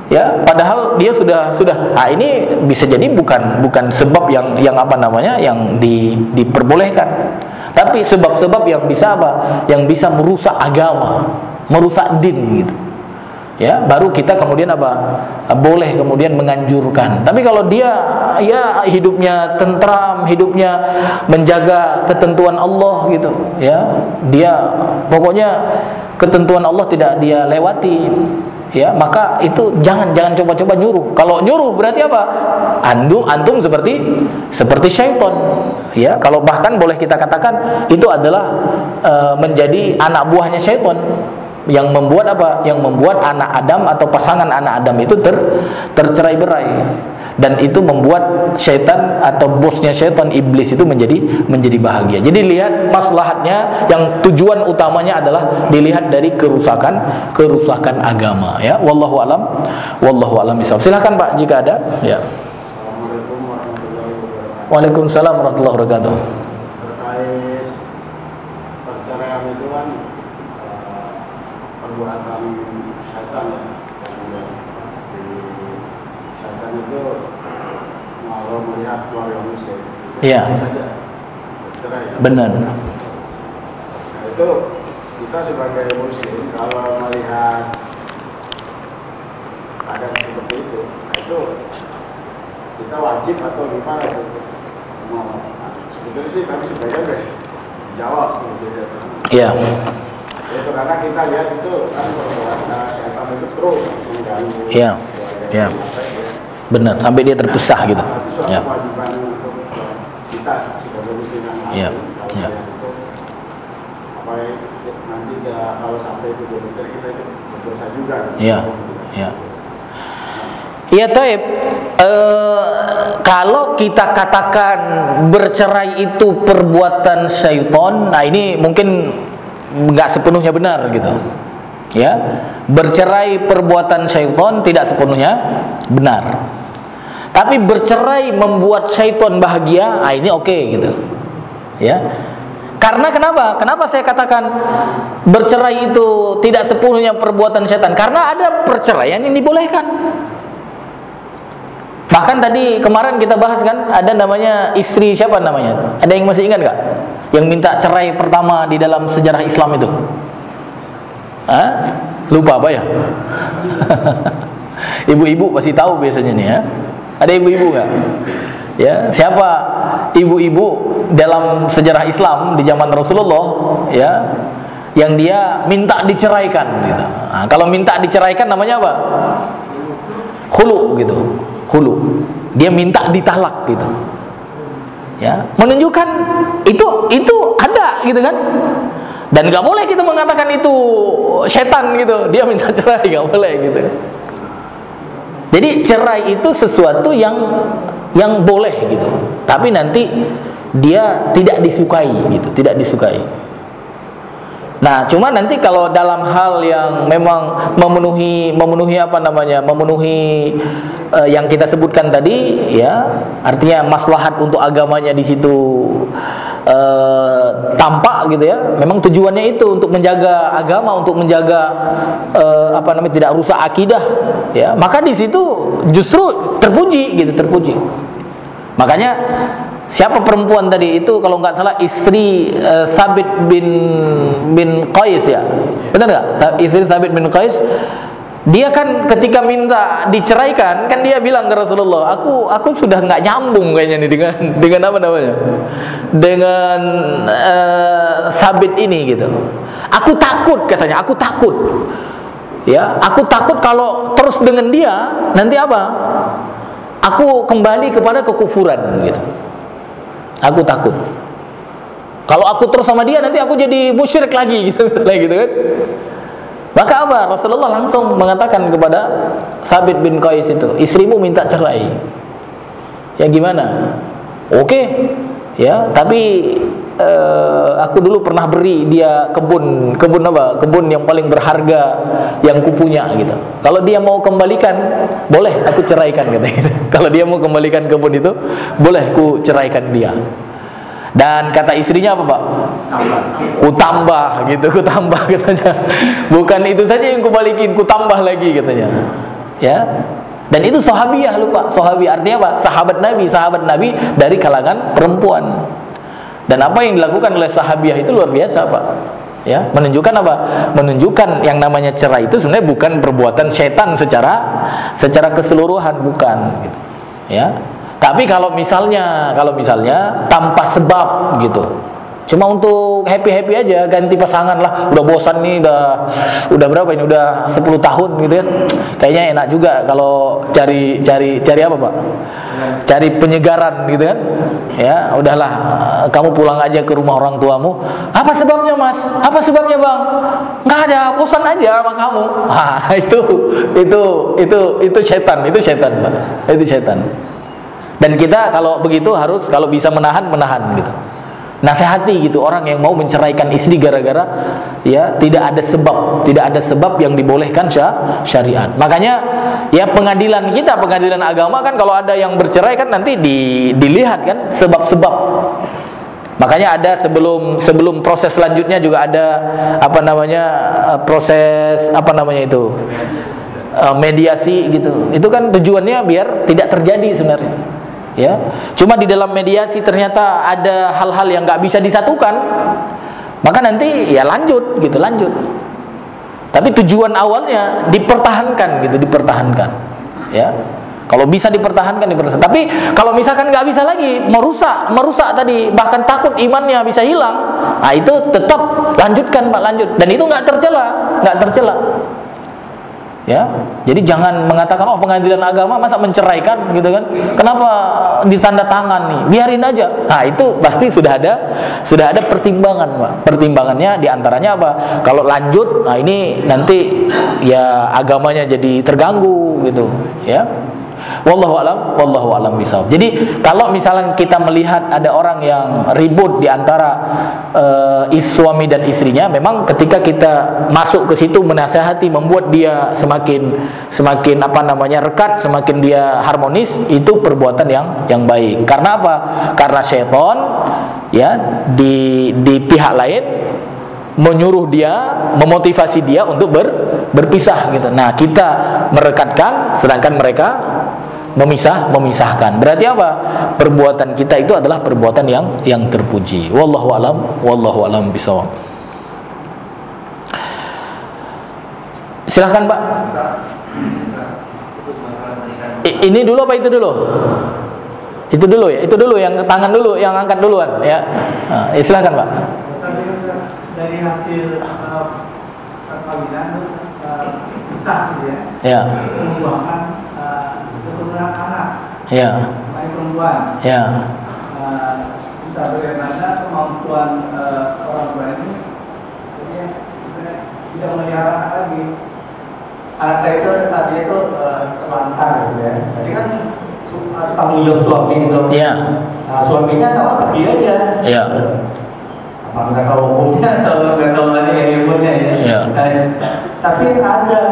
Ya, padahal dia sudah. Nah, ini bisa jadi bukan sebab yang diperbolehkan. Tapi sebab-sebab yang bisa apa? Yang bisa merusak agama, merusak din gitu. Ya, baru kita kemudian apa? Boleh kemudian menganjurkan. Tapi kalau dia ya hidupnya tentram, hidupnya menjaga ketentuan Allah gitu, ya. Dia pokoknya ketentuan Allah tidak dia lewati. Ya, maka itu jangan coba-coba nyuruh. Kalau nyuruh berarti apa? Antum seperti syaitan. Ya, kalau bahkan boleh kita katakan itu adalah menjadi anak buahnya syaitan yang membuat apa? Yang membuat anak Adam atau pasangan anak Adam itu tercerai-berai. Dan itu membuat syaitan atau bosnya syaitan, iblis itu menjadi bahagia. Jadi lihat maslahatnya, yang tujuan utamanya adalah dilihat dari kerusakan agama ya. Wallahu alam bisawab. Silakan Pak jika ada ya. Assalamualaikum warahmatullahi wabarakatuh. Waalaikumsalam warahmatullahi wabarakatuh. Terkait perceraian itu kan perbuatan syaitan ya. Syaitan itu kalau melihat keluarga miskin, Iya. saja bercerai. Ya? Benar. Nah, itu kita sebagai muslim kalau melihat ada seperti itu, nah itu kita wajib atau gimana itu? Sebetulnya sih kami sebagian udah jawab sebetulnya. Iya. Itu karena kita lihat itu kan perbuatan syaitan itu terus mengganggu. Iya. Iya. Benar, sampai dia terpisah gitu. Ya. Kewajiban untuk kita sebagai muslim yang Iya. Iya. Apa nanti kalau sampai itu berpikir kita itu berdosa juga. Iya. Iya. Iya, taib. Kalau kita katakan bercerai itu perbuatan syaitan, nah ini mungkin nggak sepenuhnya benar gitu. Ya, bercerai perbuatan syaitan tidak sepenuhnya benar. Tapi bercerai membuat syaitan bahagia, ini oke gitu. Ya. Karena kenapa? Kenapa saya katakan bercerai itu tidak sepenuhnya perbuatan syaitan? Karena ada perceraian yang dibolehkan. Bahkan tadi kemarin kita bahas kan, ada namanya istri siapa namanya? Ada yang masih ingat nggak? Yang minta cerai pertama di dalam sejarah Islam itu? Hah? Lupa apa ya? Ibu-ibu pasti tahu biasanya nih ya. Ada ibu-ibu nggak? Ya, siapa ibu-ibu dalam sejarah Islam di zaman Rasulullah ya, yang dia minta diceraikan gitu. Nah, kalau minta diceraikan namanya apa? Khulu gitu. Khulu. Dia minta ditalak gitu. Ya, menunjukkan itu ada gitu kan. Dan nggak boleh kita mengatakan itu setan gitu. Dia minta cerai, nggak boleh gitu. Jadi cerai itu sesuatu yang boleh gitu. Tapi nanti dia tidak disukai gitu, tidak disukai. Nah, cuma nanti kalau dalam hal yang memang memenuhi apa namanya, memenuhi yang kita sebutkan tadi, ya, artinya maslahat untuk agamanya di situ tampak gitu ya. Memang tujuannya itu untuk menjaga agama, untuk menjaga apa namanya, tidak rusak akidah, ya. Maka di situ justru terpuji gitu, terpuji. Makanya siapa perempuan tadi itu kalau nggak salah istri Thabit bin Qais ya, benar nggak? Istri Thabit bin Qais, dia kan ketika minta diceraikan kan dia bilang ke Rasulullah, aku sudah nggak nyambung kayaknya nih dengan apa namanya, dengan Thabit ini gitu. Aku takut katanya, aku takut ya, aku takut kalau terus dengan dia nanti apa? Aku kembali kepada kekufuran gitu. Aku takut kalau aku terus sama dia nanti aku jadi musyrik lagi gitu, gitu kan. Maka apa? Rasulullah langsung mengatakan kepada Thabit bin Qais itu, istrimu minta cerai. Ya gimana? Oke, ya, tapi aku dulu pernah beri dia kebun apa? Kebun yang paling berharga yang kupunya gitu. Kalau dia mau kembalikan, boleh aku ceraikan gitu. Kalau dia mau kembalikan kebun itu, boleh ku ceraikan dia. Dan kata istrinya apa, Pak? Ku tambah gitu, ku tambah katanya. Bukan itu saja yang ku balikin, ku tambah lagi katanya. Ya. Dan itu sahabiah, lupa. Sahabiah artinya apa? Sahabat Nabi dari kalangan perempuan. Dan apa yang dilakukan oleh sahabiah itu luar biasa, Pak. Ya, menunjukkan apa? Menunjukkan yang namanya cerai itu sebenarnya bukan perbuatan setan secara keseluruhan, bukan gitu. Ya. Tapi kalau misalnya tanpa sebab gitu, cuma untuk happy aja, ganti pasangan lah, udah bosan nih, udah berapa ini, udah 10 tahun gitu kan, kayaknya enak juga kalau cari apa, Pak? Cari penyegaran gitu kan. Ya, udahlah, kamu pulang aja ke rumah orang tuamu. Apa sebabnya, Mas? Apa sebabnya, Bang? Nggak ada, bosan aja sama kamu. Ah, itu setan, Pak. Itu setan. Dan kita kalau begitu harus, kalau bisa menahan gitu. Nasihati gitu orang yang mau menceraikan istri gara-gara ya tidak ada sebab yang dibolehkan syariat. Makanya ya pengadilan agama kan kalau ada yang bercerai kan nanti dilihat kan sebab-sebab. Makanya ada sebelum proses selanjutnya juga ada apa namanya proses apa namanya itu mediasi gitu. Itu kan tujuannya biar tidak terjadi sebenarnya. Ya, cuma di dalam mediasi ternyata ada hal-hal yang nggak bisa disatukan, maka nanti ya lanjut. Tapi tujuan awalnya dipertahankan. Ya, kalau bisa dipertahankan. Tapi kalau misalkan nggak bisa lagi, merusak tadi, bahkan takut imannya bisa hilang, nah itu tetap lanjutkan, Pak, lanjut. Dan itu nggak tercela. Ya, jadi jangan mengatakan pengadilan agama masa menceraikan gitu kan? Kenapa ditanda tangan nih? Biarin aja. Nah, itu pasti sudah ada pertimbangan, Pak. Pertimbangannya diantaranya apa? Kalau lanjut, nah ini nanti ya agamanya jadi terganggu gitu, ya. Wallahu alam bisawab. Jadi kalau misalnya kita melihat ada orang yang ribut di antara suami dan istrinya, memang ketika kita masuk ke situ menasihati, membuat dia semakin apa namanya rekat, semakin dia harmonis, itu perbuatan yang baik. Karena apa? Karena syaitan ya di pihak lain menyuruh dia, memotivasi dia untuk berpisah gitu. Nah, kita merekatkan sedangkan mereka memisahkan. Berarti apa? Perbuatan kita itu adalah perbuatan yang terpuji. Wallahu alam bisawab. Silahkan Pak. Ini dulu apa itu dulu? Itu dulu ya. Itu dulu yang tangan dulu, yang angkat duluan ya. Silahkan Pak. Dari hasil perkawinan sah ya. Ya. Membuahkan keturunan anak. Ya. Perempuan. Ya. Entah bagaimana kemampuan orang tua ini tidak melihara anak lagi. Anak itu tadi itu terlantar gitu ya. Jadi kan tanggung jawab suami itu. Ya. Nah, suaminya tahu dia aja. Ya. Apa nggak tahu hukumnya atau nggak tahu lagi ilmunya ya. Ya. Tapi ada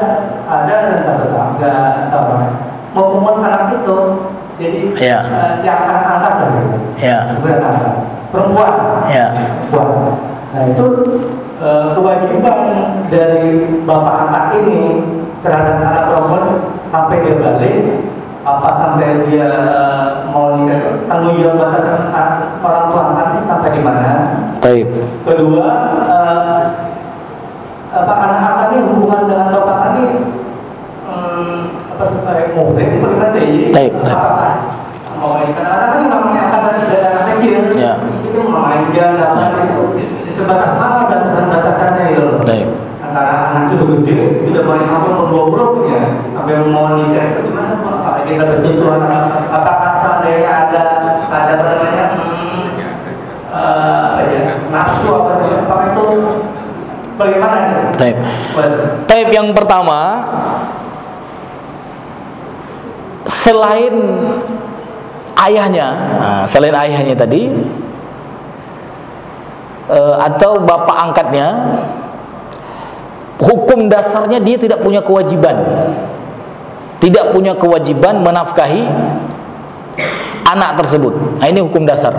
tetangga atau mau memuat anak itu. Jadi ya. Yang akan angkat lagi. Ya. Sebenarnya perempuan. Ya. Perempuan. Nah itu kewajiban dari bapak angkat ini terhadap anak perempuan sampai dia balik, apa sampai dia mau nikah, tanggung jawab batasan orang tua angkat ini sampai di mana? Baik. Kedua, apa anak angkat ini hubungan dengan bapak ini apa sebagai murid bagaimana ya? Baik. Apakah mau nikah? Karena kan namanya angkat dari anak kecil, ya. Itu memainkan dan itu sebatas apa batasan-batasannya itu. Baik. Antara anak sudah gede, sudah mulai sampai umur 20 ya, sampai mau nikah itu gimana tuh? Apakah kita bersentuhan? Apakah seandainya ada apa namanya nafsu apa itu bagaimana? Taib yang pertama, selain ayahnya tadi atau bapak angkatnya, hukum dasarnya dia tidak punya kewajiban menafkahi anak tersebut. Nah, ini hukum dasar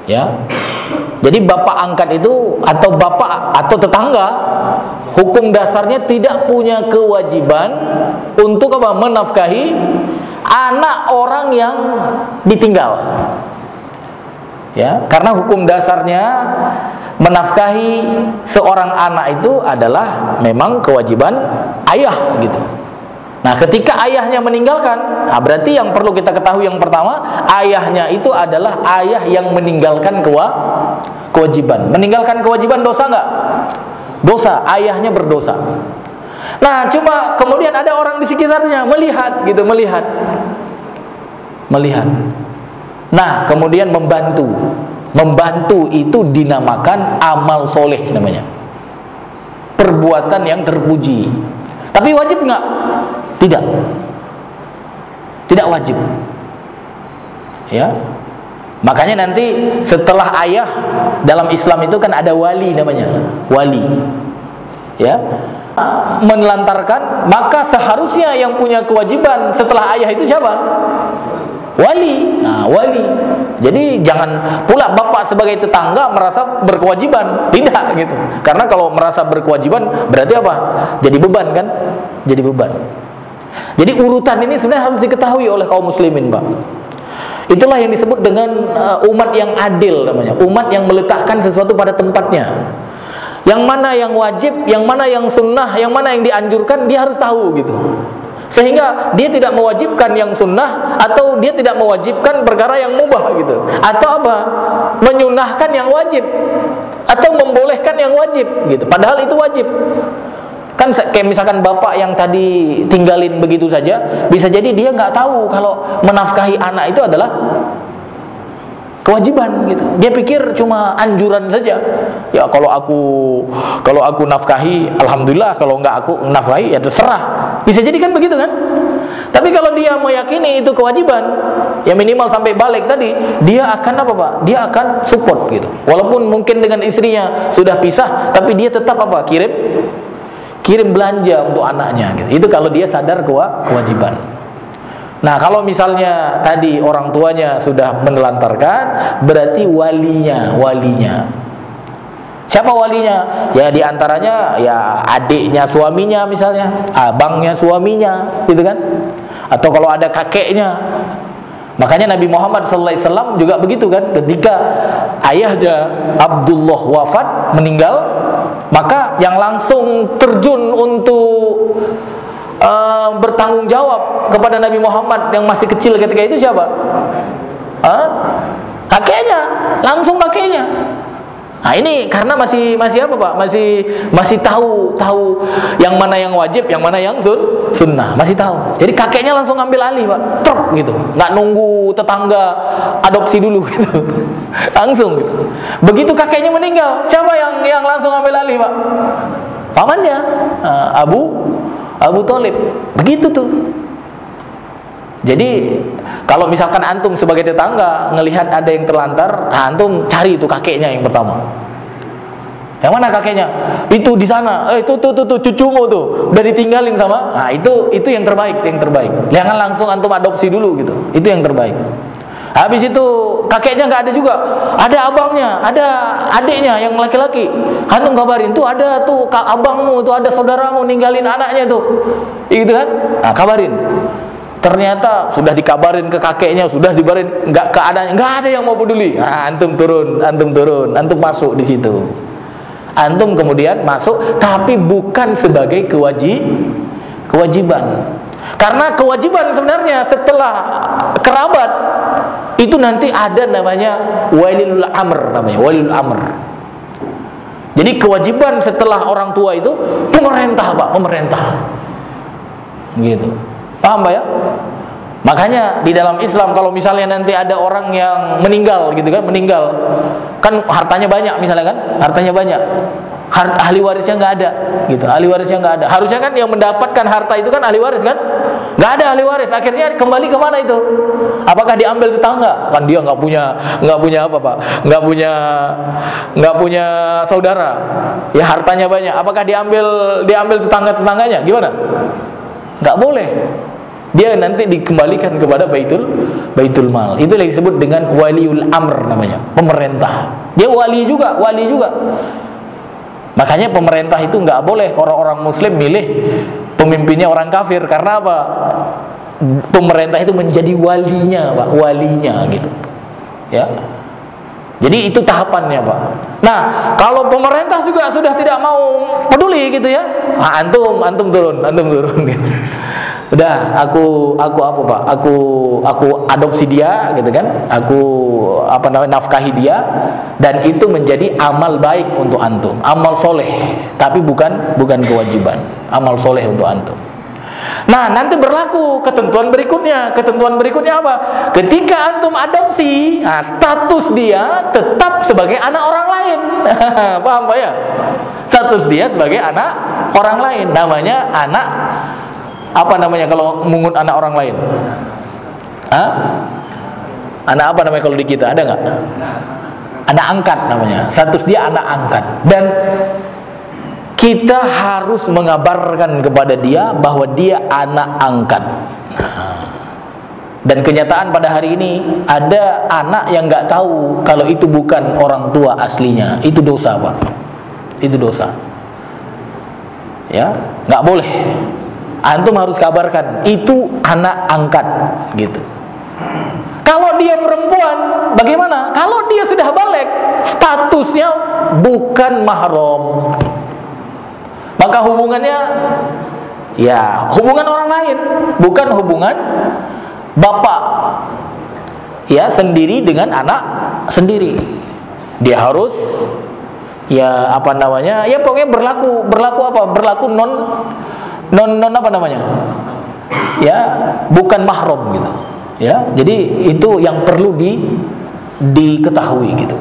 ya. Jadi bapak angkat itu atau bapak atau tetangga, hukum dasarnya tidak punya kewajiban untuk apa? Menafkahi anak orang yang ditinggal. Ya, karena hukum dasarnya menafkahi seorang anak itu adalah memang kewajiban ayah gitu. Nah, ketika ayahnya meninggalkan, berarti yang perlu kita ketahui yang pertama, ayahnya itu adalah ayah yang meninggalkan kewajiban. Meninggalkan kewajiban dosa nggak? Dosa, ayahnya berdosa. Nah, cuma kemudian ada orang di sekitarnya melihat. Nah, kemudian membantu itu dinamakan amal soleh namanya, perbuatan yang terpuji. Tapi wajib nggak? Tidak wajib ya. Makanya nanti setelah ayah dalam Islam itu kan ada wali namanya, wali ya. Menelantarkan, maka seharusnya yang punya kewajiban setelah ayah itu siapa? Wali. Nah, wali. Jadi jangan pula bapak sebagai tetangga merasa berkewajiban, tidak gitu. Karena kalau merasa berkewajiban berarti apa? Jadi beban kan? Jadi beban. Jadi urutan ini sebenarnya harus diketahui oleh kaum muslimin, Pak. Itulah yang disebut dengan umat yang adil namanya. Umat yang meletakkan sesuatu pada tempatnya. Yang mana yang wajib, yang mana yang sunnah, yang mana yang dianjurkan, dia harus tahu gitu. Sehingga dia tidak mewajibkan yang sunnah, atau dia tidak mewajibkan perkara yang mubah gitu, atau apa? Menyunahkan yang wajib, atau membolehkan yang wajib gitu. Padahal itu wajib. Kan kayak misalkan bapak yang tadi tinggalin begitu saja, bisa jadi dia nggak tahu kalau menafkahi anak itu adalah kewajiban gitu. Dia pikir cuma anjuran saja. Ya kalau aku nafkahi, alhamdulillah. Kalau nggak aku nafkahi, ya terserah. Bisa jadi kan begitu kan? Tapi kalau dia meyakini itu kewajiban, ya minimal sampai balik tadi, dia akan apa, Pak? Dia akan support gitu. Walaupun mungkin dengan istrinya sudah pisah, tapi dia tetap apa? Kirim belanja untuk anaknya gitu. Itu kalau dia sadar kewajiban. Nah, kalau misalnya tadi orang tuanya sudah menelantarkan, berarti walinya. Siapa walinya? Ya diantaranya ya adiknya suaminya misalnya, abangnya suaminya, gitu kan? atau kalau ada kakeknya. Makanya Nabi Muhammad SAW juga begitu kan, ketika ayahnya Abdullah wafat, meninggal, maka yang langsung terjun untuk bertanggung jawab kepada Nabi Muhammad yang masih kecil ketika itu siapa? Kakeknya, langsung kakeknya. Nah ini karena masih apa Pak? Masih tahu yang mana yang wajib, yang mana yang sunnah, masih tahu. Jadi kakeknya langsung ambil alih Pak, truk gitu, nggak nunggu tetangga adopsi dulu gitu, langsung gitu. Begitu kakeknya meninggal, siapa yang langsung ambil alih Pak? Pamannya, Abu Thalib. Begitu tuh. Jadi kalau misalkan antum sebagai tetangga ngelihat ada yang terlantar, antum cari itu kakeknya yang pertama. Yang mana kakeknya? Itu di sana. Itu cucumu tuh udah ditinggalin sama. Nah, itu yang terbaik, Jangan langsung antum adopsi dulu gitu. Itu yang terbaik. Habis itu kakeknya nggak ada juga, ada abangnya, ada adiknya yang laki-laki. Antum kabarin tuh ada tuh abangmu, tuh ada saudaramu ninggalin anaknya tuh, gitu kan? Nah, kabarin. Ternyata sudah dikabarin ke kakeknya, sudah dibarin, nggak keadaannya, nggak ada yang mau peduli. Nah, antum turun, antum masuk di situ. Antum kemudian masuk, tapi bukan sebagai kewajiban. Karena kewajiban sebenarnya setelah kerabat itu nanti ada namanya waliyul amr. Jadi kewajiban setelah orang tua itu pemerintah Pak, gitu. Paham Pak ya? Makanya di dalam Islam kalau misalnya nanti ada orang yang meninggal gitu kan hartanya banyak misalnya kan, ahli warisnya nggak ada gitu, harusnya kan yang mendapatkan harta itu kan ahli waris kan, nggak ada ahli waris, akhirnya kembali kemana itu? Apakah diambil tetangga? Kan dia nggak punya apa Pak, nggak punya saudara, ya hartanya banyak, apakah diambil tetangganya? Gimana? Nggak boleh. Dia nanti dikembalikan kepada baitul mal. Itu yang disebut dengan waliul amr namanya, pemerintah. Dia wali juga. Makanya pemerintah itu nggak boleh orang muslim milih pemimpinnya orang kafir. Karena apa? Pemerintah itu menjadi walinya Pak, gitu. Ya. Jadi itu tahapannya Pak. Nah, kalau pemerintah juga sudah tidak mau peduli gitu ya, antum turun gitu. Udah, aku apa Pak? Aku adopsi dia gitu kan? Aku nafkahi dia, dan itu menjadi amal baik untuk antum, amal soleh, tapi bukan kewajiban, amal soleh untuk antum. Nah, nanti berlaku ketentuan berikutnya. Ketentuan berikutnya apa? Ketika antum adopsi, status dia tetap sebagai anak orang lain. Paham Pak ya? Status dia sebagai anak orang lain. Namanya anak apa namanya kalau mungut anak orang lain? Anak apa namanya kalau di kita? Ada nggak? Anak angkat namanya. Status dia anak angkat. Dan kita harus mengabarkan kepada dia bahwa dia anak angkat. Dan kenyataan pada hari ini ada anak yang nggak tahu kalau itu bukan orang tua aslinya. Itu dosa Pak. Itu dosa. Ya, nggak boleh. Antum harus kabarkan itu anak angkat gitu. Kalau dia perempuan bagaimana? Kalau dia sudah balik, statusnya bukan mahram, maka hubungannya ya hubungan orang lain, bukan hubungan bapak ya sendiri dengan anak sendiri. Dia harus ya apa namanya? Ya pokoknya berlaku apa? Berlaku non apa namanya? Ya, bukan mahram gitu. Ya, jadi itu yang perlu diketahui gitu.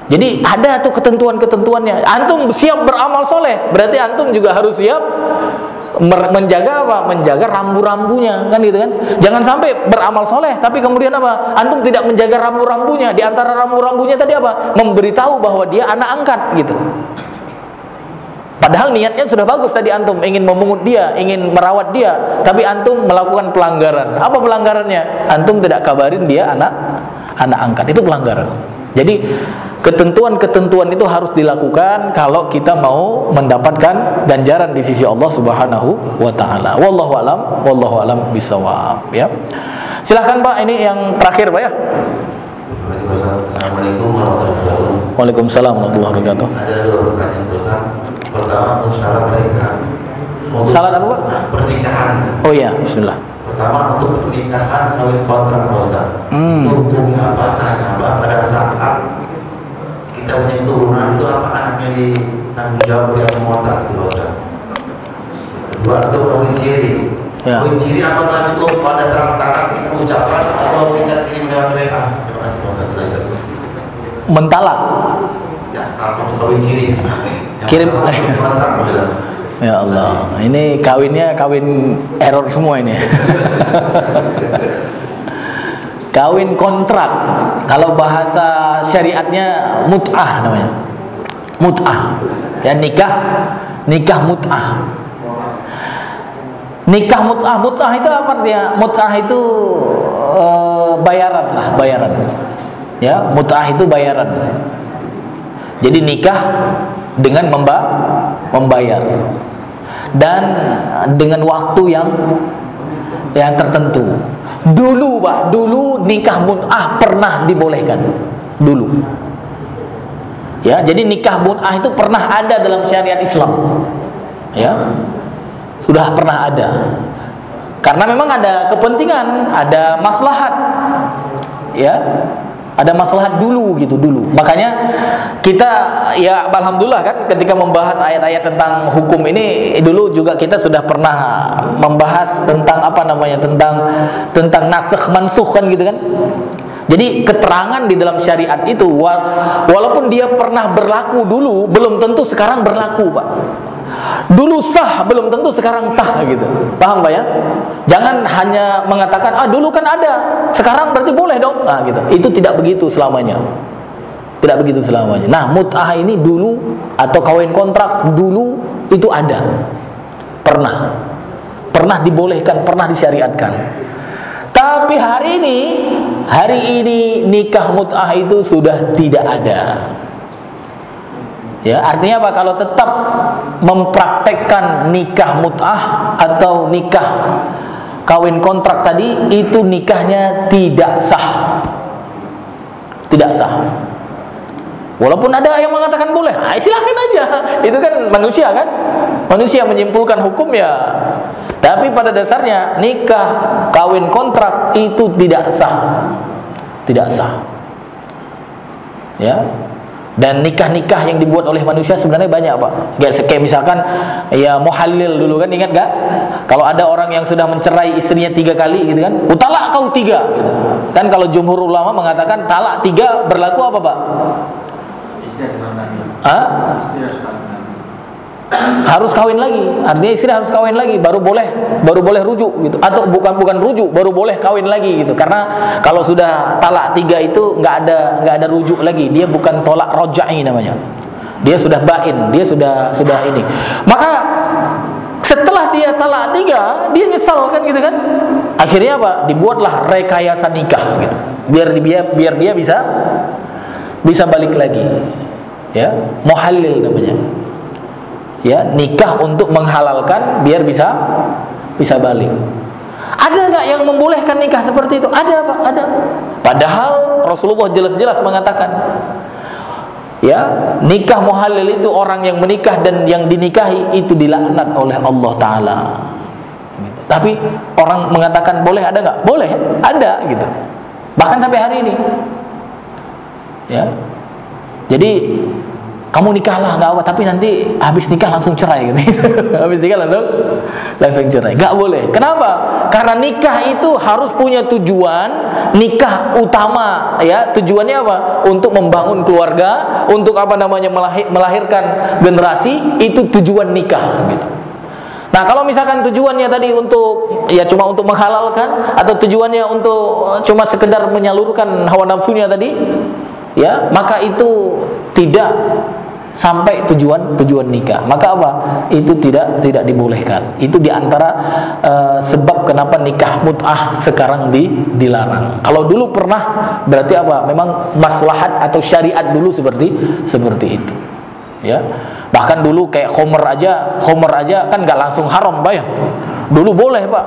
Jadi ada tuh ketentuannya. Antum siap beramal soleh, berarti antum juga harus siap menjaga apa? Menjaga rambu-rambunya, kan gitu kan? Jangan sampai beramal soleh, tapi kemudian apa? Antum tidak menjaga rambu-rambunya. Di antara rambu-rambunya tadi apa? Memberitahu bahwa dia anak angkat gitu. Padahal niatnya sudah bagus tadi, antum ingin memungut dia, ingin merawat dia, tapi antum melakukan pelanggaran. Apa pelanggarannya? Antum tidak kabarin dia anak angkat. Itu pelanggaran. Jadi ketentuan-ketentuan itu harus dilakukan kalau kita mau mendapatkan ganjaran di sisi Allah Subhanahu wa taala. Wallahu alam bisawab, ya. Silahkan Pak, ini yang terakhir Pak ya. Assalamualaikum warahmatullahi wabarakatuh. Waalaikumsalam warahmatullahi wabarakatuh. Ada dua pertanyaan Ustaz. Pertama, untuk syarat pernikahan. Salat apa Pak? Pernikahan. Oh iya, bismillah. Pertama, untuk pernikahan kawin kontrak Ustaz. Itu hukumnya apa, sahnya apa? Pada saat kita punya turunan itu apa anaknya ditanggung jawab yang mengontrak gitu Ustaz. Kedua, untuk kawin siri. Ya. Kawin siri apakah cukup pada saat akad itu ucapan atau kita kirim lewat WA? Terima kasih Ustaz. Mentalak. Ya, kalau kawin siri. Kirim. Kontrak Ustaz. Ya Allah, ini kawinnya kawin error semua ini. Kawin kontrak, kalau bahasa syariatnya mut'ah namanya. Mut'ah. Ya, nikah mut'ah. Nikah mut'ah, mut'ah itu apa artinya? Mut'ah itu bayaran lah, bayaran. Ya, mut'ah itu bayaran. Jadi nikah dengan membayar dan dengan waktu yang tertentu. Dulu Pak, dulu nikah mut'ah pernah dibolehkan dulu. Ya, jadi nikah mut'ah itu pernah ada dalam syariat Islam. Ya. Sudah pernah ada. Karena memang ada kepentingan, ada maslahat. Ya. Ada maslahat dulu gitu dulu. Makanya kita ya alhamdulillah kan ketika membahas ayat-ayat tentang hukum ini dulu juga kita sudah pernah membahas tentang apa namanya tentang nasakh mansukh kan gitu kan. Jadi keterangan di dalam syariat itu walaupun dia pernah berlaku dulu belum tentu sekarang berlaku Pak. Dulu sah belum tentu sekarang sah gitu. Paham Pak ya? Jangan hanya mengatakan dulu kan ada, sekarang berarti boleh dong. Nah gitu. Itu tidak begitu selamanya. Tidak begitu selamanya. Nah, mut'ah ini dulu atau kawin kontrak dulu itu ada. Pernah dibolehkan, pernah disyariatkan. Tapi hari ini nikah mut'ah itu sudah tidak ada. Ya, artinya apa? Kalau tetap mempraktekkan nikah mut'ah atau nikah kawin kontrak tadi, itu nikahnya tidak sah. Tidak sah. Walaupun ada yang mengatakan boleh, silakan aja. Itu kan manusia kan? Manusia menyimpulkan hukum ya. Tapi pada dasarnya nikah kawin kontrak itu tidak sah. Tidak sah. Ya. Dan nikah-nikah yang dibuat oleh manusia sebenarnya banyak Pak. Kayak misalkan ya muhallil dulu kan, ingat gak? Kalau ada orang yang sudah mencerai istrinya 3 kali gitu kan, talak kau 3 gitu. Kan kalau jumhur ulama mengatakan talak 3 berlaku apa Pak? Harus kawin lagi. Artinya istri harus kawin lagi baru boleh rujuk gitu. Atau bukan rujuk, baru boleh kawin lagi gitu. Karena kalau sudah talak 3 itu nggak ada rujuk lagi. Dia bukan tolak roja'i namanya. Dia sudah bain, dia sudah ini. Maka setelah dia talak 3, dia nyesal kan gitu kan. Akhirnya apa? Dibuatlah rekayasa nikah gitu. Biar dia bisa balik lagi. Ya, muhallil namanya. Ya, nikah untuk menghalalkan biar bisa balik. Ada nggak yang membolehkan nikah seperti itu? Ada Pak, ada. Padahal Rasulullah jelas-jelas mengatakan, ya, nikah muhallil itu orang yang menikah dan yang dinikahi itu dilaknat oleh Allah Taala. Gitu. Tapi orang mengatakan boleh, ada nggak? Boleh, ada gitu. Bahkan sampai hari ini. Ya, jadi kamu nikahlah nggak apa, tapi nanti habis nikah langsung cerai gitu. Habis nikah langsung cerai, nggak boleh. Kenapa? Karena nikah itu harus punya tujuan, nikah utama ya. Tujuannya apa? Untuk membangun keluarga, untuk apa namanya melahirkan generasi, itu tujuan nikah gitu. Nah, kalau misalkan tujuannya tadi untuk ya cuma untuk menghalalkan atau tujuannya untuk cuma sekedar menyalurkan hawa nafsunya tadi, ya, maka itu tidak sampai tujuan nikah. Maka apa? Itu tidak dibolehkan. Itu diantara sebab kenapa nikah mut'ah sekarang dilarang. Kalau dulu pernah, berarti apa? Memang maslahat atau syariat dulu seperti itu. Ya. Bahkan dulu kayak khomer aja kan nggak langsung haram, Pak ya. Dulu boleh, Pak.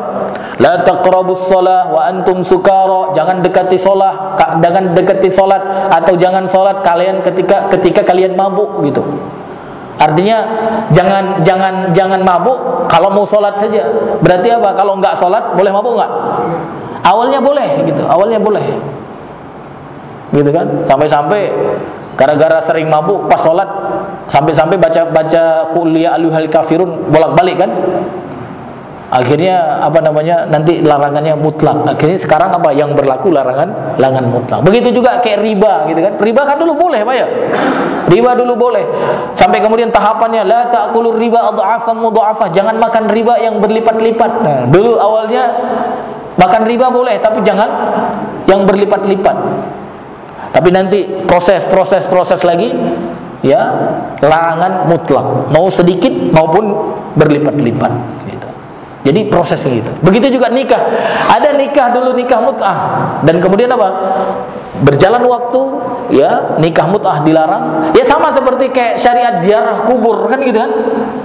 La taqrabus shalah wa antum sukara, jangan dekati salat atau jangan salat kalian ketika kalian mabuk gitu. Artinya jangan mabuk kalau mau salat saja. Berarti apa? Kalau nggak salat boleh mabuk nggak? Awalnya boleh gitu, gitu kan? Sampai gara-gara sering mabuk pas salat, sampai baca kuliah aluhal kafirun bolak-balik kan? Akhirnya nanti larangannya mutlak. Akhirnya sekarang apa yang berlaku larangan mutlak. Begitu juga kayak riba gitu kan. Riba kan dulu boleh, Pak ya. Riba dulu boleh. Sampai kemudian tahapannya la ta'kulur riba adhafan mudhafah. Jangan makan riba yang berlipat-lipat. Nah, dulu awalnya makan riba boleh, tapi jangan yang berlipat-lipat. Tapi nanti proses lagi ya, larangan mutlak. Mau sedikit maupun berlipat-lipat gitu. Jadi prosesnya gitu. Begitu juga nikah. Ada nikah dulu, nikah mut'ah, dan kemudian apa? Berjalan waktu, ya, nikah mut'ah dilarang. Ya sama seperti kayak syariat ziarah kubur kan gitu kan?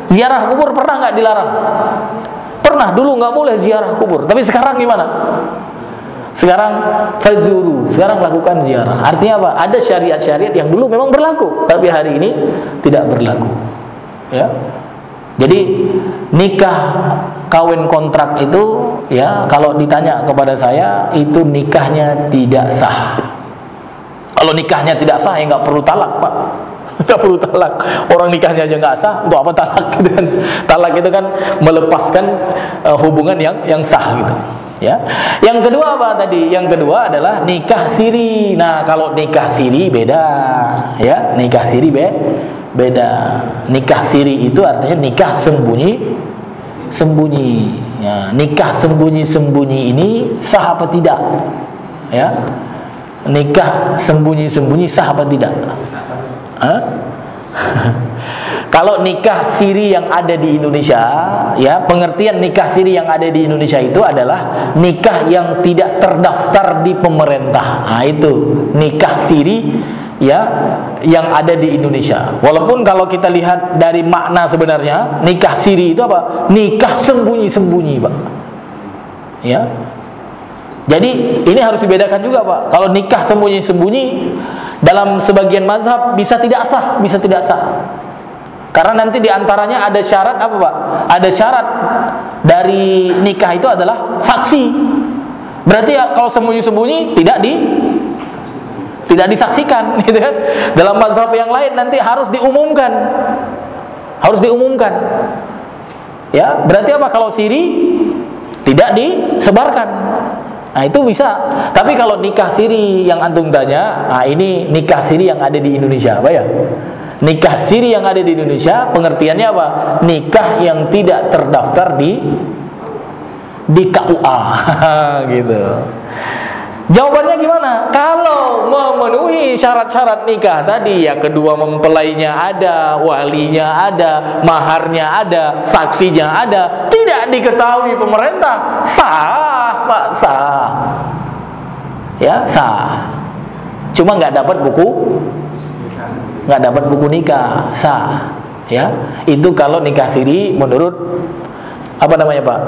Ziarah kubur pernah nggak dilarang? Pernah. Dulu nggak boleh ziarah kubur. Tapi sekarang gimana? Sekarang fazuru, sekarang lakukan ziarah. Artinya apa? Ada syariat-syariat yang dulu memang berlaku, tapi hari ini tidak berlaku. Ya. Jadi nikah kawin kontrak itu, ya, kalau ditanya kepada saya, itu nikahnya tidak sah. Kalau nikahnya tidak sah, ya nggak perlu talak, Pak. Nggak perlu talak. Orang nikahnya aja nggak sah, untuk apa talak? Talak itu kan melepaskan hubungan yang sah gitu. Ya. Yang kedua apa tadi? Yang kedua adalah nikah siri. Nah, kalau nikah siri beda, ya. Nikah siri beda. Nikah siri itu artinya nikah sembunyi. Ya, nikah sembunyi ini sah apa tidak? Ya. Nikah sembunyi sah apa tidak? Kalau nikah siri yang ada di Indonesia, ya, pengertian nikah siri yang ada di Indonesia itu adalah nikah yang tidak terdaftar di pemerintah. Nah, itu nikah siri, ya, yang ada di Indonesia. Walaupun kalau kita lihat dari makna sebenarnya, nikah siri itu apa? Nikah sembunyi-sembunyi, Pak. Ya. Jadi ini harus dibedakan juga, Pak. Kalau nikah sembunyi-sembunyi dalam sebagian mazhab bisa tidak sah. Karena nanti diantaranya ada syarat apa, Pak? Ada syarat dari nikah itu adalah saksi. Berarti ya, kalau sembunyi-sembunyi tidak disaksikan, gitu kan? Dalam mazhab yang lain nanti harus diumumkan. Ya, berarti apa? Kalau siri tidak disebarkan. Nah, itu bisa. Tapi kalau nikah siri yang antum tanya, nah ini nikah siri yang ada di Indonesia, apa ya? Nikah siri yang ada di Indonesia pengertiannya apa? Nikah yang tidak terdaftar di KUA gitu. Jawabannya gimana? Kalau memenuhi syarat-syarat nikah tadi, ya, kedua mempelainya ada, walinya ada, maharnya ada, saksinya ada, tidak diketahui pemerintah, sah, Pak, sah. Ya, sah. Cuma nggak dapat buku nikah, sah. Ya, itu kalau nikah siri menurut apa namanya, Pak?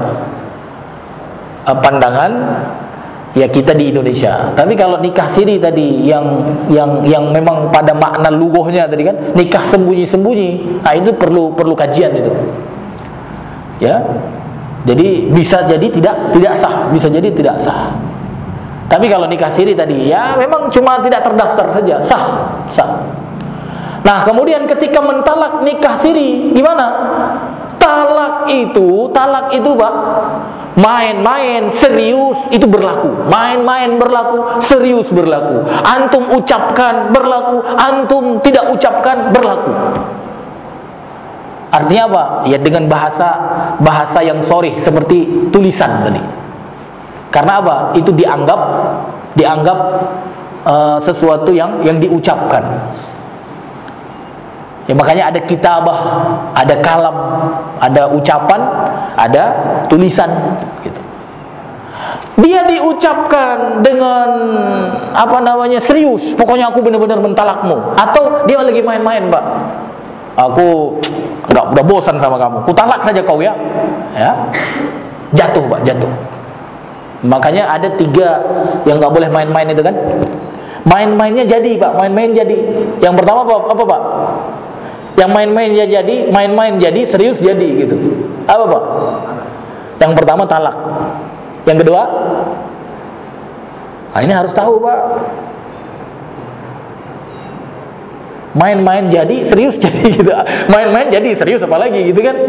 Pandangan ya kita di Indonesia. Tapi kalau nikah siri tadi yang memang pada makna lughahnya tadi kan nikah sembunyi-sembunyi, nah itu perlu kajian itu. Ya. Jadi bisa jadi tidak sah, bisa jadi tidak sah. Tapi kalau nikah siri tadi ya memang cuma tidak terdaftar saja, sah. Nah, kemudian ketika mentalak nikah siri gimana? Talak itu, Pak, main-main serius itu berlaku. Main-main berlaku, serius berlaku. Antum ucapkan berlaku, antum tidak ucapkan berlaku. Artinya apa? Ya dengan bahasa yang sharih seperti tulisan tadi. Karena apa? Itu dianggap sesuatu yang diucapkan. Ya makanya ada kitabah, ada kalam, ada ucapan, ada tulisan gitu. Dia diucapkan dengan serius, pokoknya aku benar-benar mentalakmu, atau dia lagi main-main, Pak. Aku udah bosan sama kamu, ku talak saja kau ya. Jatuh, Pak, jatuh. Makanya ada 3 yang nggak boleh main-main itu kan. Main-mainnya jadi, Pak, main-main jadi. Yang pertama apa, Pak? Yang main-mainnya jadi, main-main jadi, serius jadi gitu. Apa, Pak? Yang pertama talak. Yang kedua, ini harus tahu, Pak. Main-main jadi, serius jadi gitu. Main-main jadi, serius apalagi gitu kan.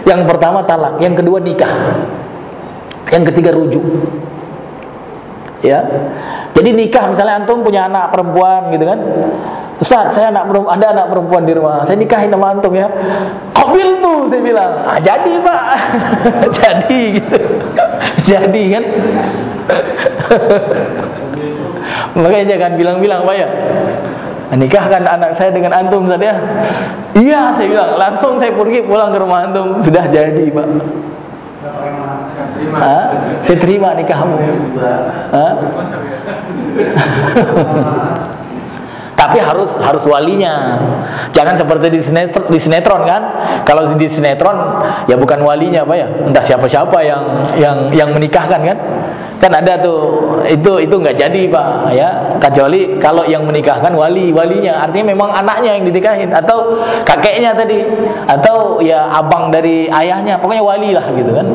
Yang pertama talak, yang kedua nikah, yang ketiga rujuk. Ya. Jadi nikah, misalnya antum punya anak perempuan gitu kan. Ustaz, saya ada anak perempuan di rumah, saya nikahin sama antum ya. Qabil tuh, saya bilang. Jadi, Pak. Jadi gitu. Jadi kan. Makanya jangan bilang-bilang, Pak ya. Nikahkan anak saya dengan antum, Ustaz ya. Iya, saya bilang. Langsung saya pergi pulang ke rumah antum, sudah jadi, Pak. Saya terima nikahmu. Tapi harus walinya. Jangan seperti di sinetron kan. Kalau di sinetron ya bukan walinya, Pak ya. Entah siapa-siapa yang menikahkan kan. Kan ada tuh, itu nggak jadi, Pak ya. Kecuali kalau yang menikahkan walinya, artinya memang anaknya yang dinikahin, atau kakeknya tadi, atau ya abang dari ayahnya, pokoknya wali lah gitu kan.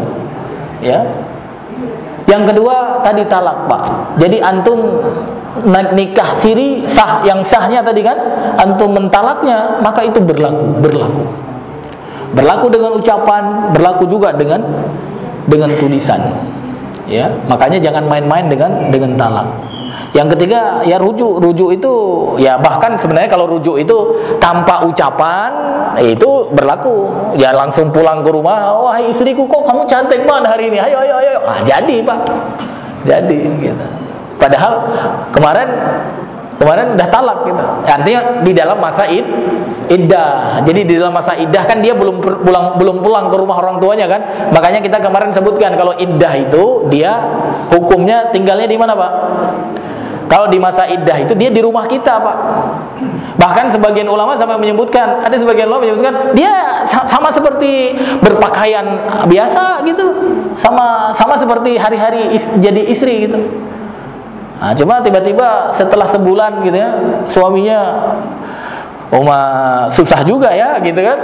Ya. Yang kedua tadi talak, Pak. Jadi antum nikah siri sah, yang sahnya tadi kan antum mentalaknya, maka itu berlaku dengan ucapan, berlaku juga dengan tulisan. Ya, makanya jangan main-main dengan talak. Yang ketiga ya rujuk itu ya, bahkan sebenarnya kalau rujuk itu tanpa ucapan itu berlaku. Ya langsung pulang ke rumah, wahai istriku, kok kamu cantik banget hari ini, ayo. Jadi, Pak, jadi gitu. Padahal kemarin udah talak gitu. Artinya di dalam masa iddah. Jadi di dalam masa iddah kan dia belum pulang ke rumah orang tuanya kan. Makanya kita kemarin sebutkan kalau iddah itu dia hukumnya tinggalnya di mana, Pak? Kalau di masa iddah itu dia di rumah kita, Pak. Bahkan sebagian ulama sampai menyebutkan, dia sama seperti berpakaian biasa gitu. Sama seperti hari-hari jadi istri gitu. Nah, cuma tiba-tiba setelah sebulan gitu ya, suaminya susah juga ya gitu kan,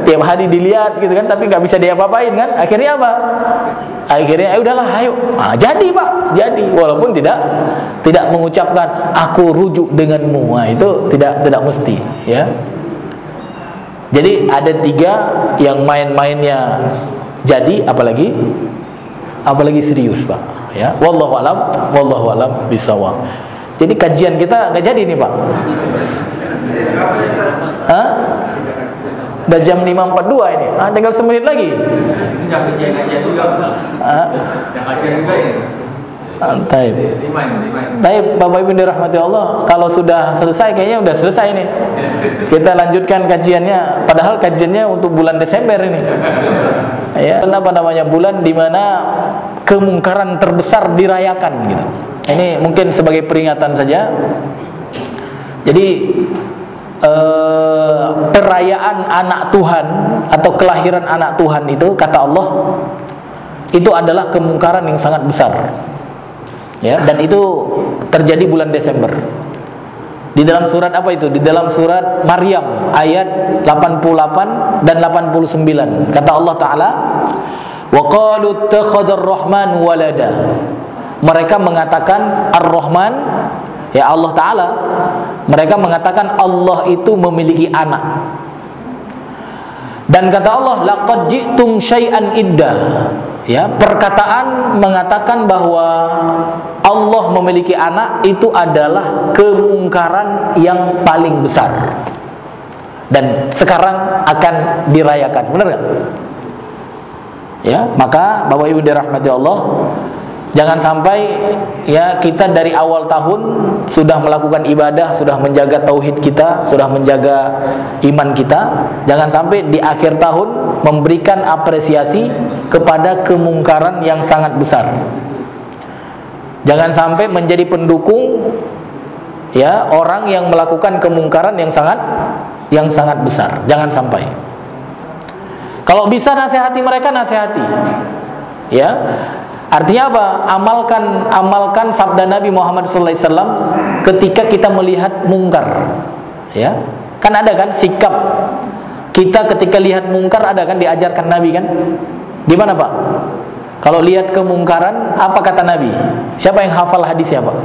tiap hari dilihat gitu kan, tapi nggak bisa dia apa-apain kan. Akhirnya apa? Akhirnya udahlah, ayo. Jadi, Pak, jadi walaupun tidak mengucapkan aku rujuk denganmu, itu tidak mesti ya. Jadi ada 3 yang main-mainnya jadi, apalagi serius, Pak ya. Wallahu alam bisawab. Jadi kajian kita nggak jadi nih, Pak. Udah jam 5.42 ini. Tinggal 1 menit lagi. Ini udah kajian juga, Pak. Udah kajian juga ini. Taib. Taib, Bapak Ibu dirahmati Allah. Kalau sudah selesai, kayaknya udah selesai nih. Kita lanjutkan kajiannya. Padahal kajiannya untuk bulan Desember ini. Ya, bulan dimana kemungkaran terbesar dirayakan gitu. Ini mungkin sebagai peringatan saja. Jadi perayaan anak Tuhan atau kelahiran anak Tuhan itu, kata Allah, itu adalah kemungkaran yang sangat besar. Ya, dan itu terjadi bulan Desember. Di dalam surat apa itu? Di dalam surat Maryam ayat 88 dan 89. Kata Allah Ta'ala, wa qalu ittakhadar rahman walada. Mereka mengatakan Ar-Rahman, ya Allah Ta'ala, mereka mengatakan Allah itu memiliki anak. Dan kata Allah, laqad ji'tum syai'an iddah. Ya, perkataan mengatakan bahwa Allah memiliki anak itu adalah kemungkaran yang paling besar. Dan sekarang akan dirayakan. Benar enggak? Ya, maka Bapak Ibu dirahmati Allah, Jangan sampai ya kita dari awal tahun sudah melakukan ibadah, sudah menjaga tauhid kita, sudah menjaga iman kita. Jangan sampai di akhir tahun memberikan apresiasi kepada kemungkaran yang sangat besar. Jangan sampai menjadi pendukung ya orang yang melakukan kemungkaran yang sangat besar. Jangan sampai. Kalau bisa nasihati mereka, nasihati. Ya. Artinya apa? Amalkan sabda Nabi Muhammad SAW ketika kita melihat mungkar. Ya. Kan ada kan sikap kita ketika lihat mungkar, ada kan diajarkan Nabi kan? Gimana Pak? Kalau lihat kemungkaran, apa kata Nabi? Siapa yang hafal hadisnya Pak?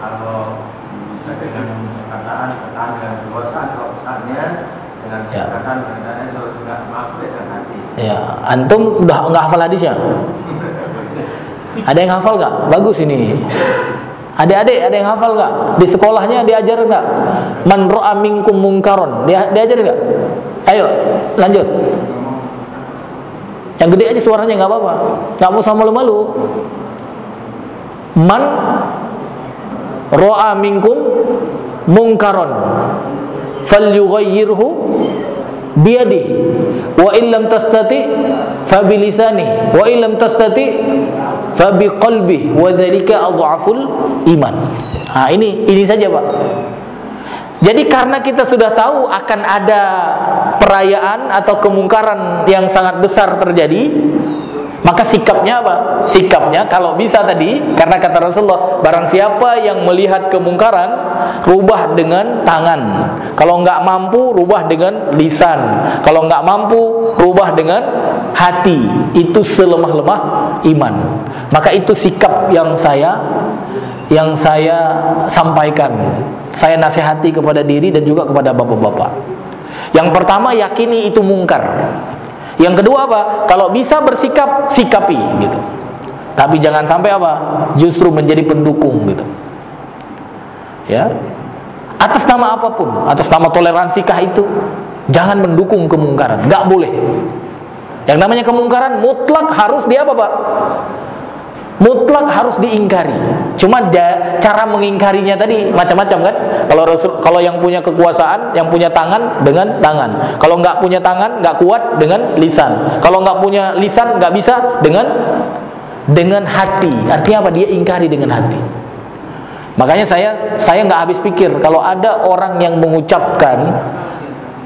Kalau bisa dengan perkataan dengan dosa, kalau misalnya dengan perkataan kalau juga mampu dengan hati. Ya, antum udah nggak hafal hadisnya? Ada yang hafal nggak? Bagus ini. Adik-adik ada yang hafal nggak? Di sekolahnya diajar nggak? Man ra'a minkum mungkaron. Diajar nggak? Ayo lanjut. Yang gede aja suaranya, nggak apa-apa. Nggak usah malu-malu. Man ra'a minkum mungkaron falyughayyirhu biyadihi wa illam tastati fa bilisani wa illam tastati fa biqalbihi wa dzalika adhaful iman. Nah, ini saja Pak. Jadi karena kita sudah tahu akan ada perayaan atau kemungkaran yang sangat besar terjadi, maka sikapnya apa? Sikapnya kalau bisa tadi, karena kata Rasulullah, barang siapa yang melihat kemungkaran, rubah dengan tangan. Kalau nggak mampu, rubah dengan lisan. Kalau nggak mampu, rubah dengan hati. Itu selemah-lemah iman. Maka itu sikap yang saya sampaikan. Saya nasihati kepada diri dan juga kepada bapak-bapak. Yang pertama, yakini itu mungkar. Yang kedua apa? Kalau bisa bersikap, sikapi gitu. Tapi jangan sampai apa? Justru menjadi pendukung gitu. Ya. Atas nama apapun, atas nama toleransikah itu, jangan mendukung kemungkaran, enggak boleh. Yang namanya kemungkaran mutlak harus apa, Pak? Mutlak harus diingkari. Cuma cara mengingkarinya tadi macam-macam kan. Kalau yang punya kekuasaan, yang punya tangan dengan tangan. Kalau nggak punya tangan, nggak kuat dengan lisan. Kalau nggak punya lisan, nggak bisa dengan hati. Artinya apa? Dia ingkari dengan hati. Makanya saya nggak habis pikir kalau ada orang yang mengucapkan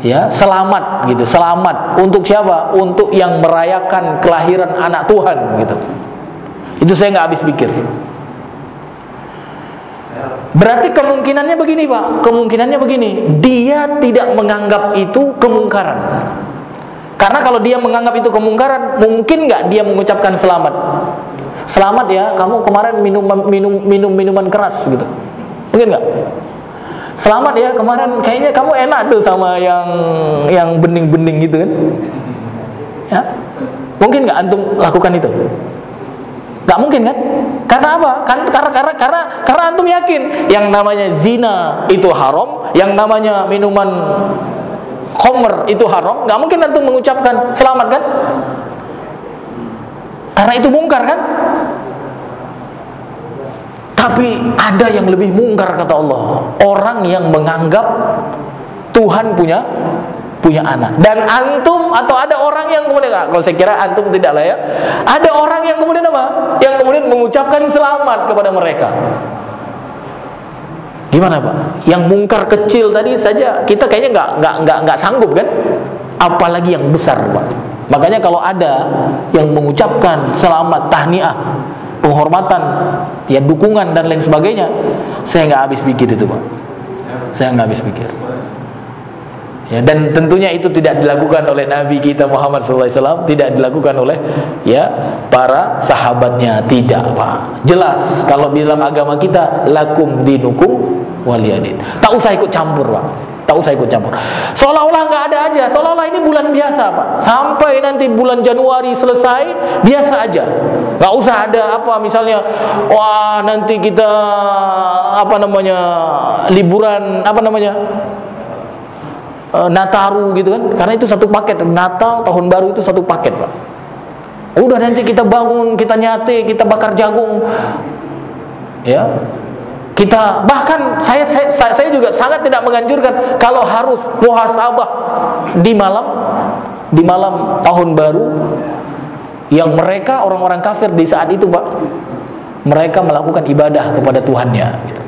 ya selamat gitu, selamat untuk siapa? Untuk yang merayakan kelahiran anak Tuhan gitu. Itu saya nggak habis pikir. Berarti kemungkinannya begini Pak, kemungkinannya begini, dia tidak menganggap itu kemungkaran. Karena kalau dia menganggap itu kemungkaran, mungkin nggak dia mengucapkan selamat. Selamat ya, kamu kemarin minum minuman keras gitu. Mungkin nggak? Selamat ya, kemarin kayaknya kamu enak tuh sama yang bening-bening gitu kan? Ya, mungkin nggak antum lakukan itu? Gak mungkin kan? Karena apa? Karena antum yakin yang namanya zina itu haram, yang namanya minuman khamr itu haram. Gak mungkin antum mengucapkan selamat kan? Karena itu mungkar kan? Tapi ada yang lebih mungkar kata Allah, orang yang menganggap Tuhan punya anak. Dan antum atau ada orang yang kemudian, kalau saya kira antum tidak lah ya, ada orang yang kemudian apa? Yang kemudian mengucapkan selamat kepada mereka. Gimana Pak? Yang mungkar kecil tadi saja kita kayaknya nggak sanggup kan? Apalagi yang besar Pak. Makanya kalau ada yang mengucapkan selamat, tahniah, penghormatan, ya dukungan dan lain sebagainya, saya nggak habis pikir itu Pak. Saya nggak habis pikir. Ya, dan tentunya itu tidak dilakukan oleh Nabi kita Muhammad SAW, tidak dilakukan oleh ya para sahabatnya, tidak Pak. Jelas kalau di dalam agama kita lakum dinukum waliyadin. Tak usah ikut campur Pak, tak usah ikut campur. Seolah-olah nggak ada aja, seolah-olah ini bulan biasa Pak. Sampai nanti bulan Januari selesai biasa aja. Nggak usah ada apa misalnya, wah nanti kita liburan Nataru gitu kan, karena itu satu paket, Natal, Tahun Baru itu satu paket Pak. Udah nanti kita bangun, kita nyate, kita bakar jagung. Ya. Kita bahkan saya juga sangat tidak menganjurkan kalau harus muhasabah di malam tahun baru yang mereka orang-orang kafir di saat itu, Pak, mereka melakukan ibadah kepada Tuhannya gitu.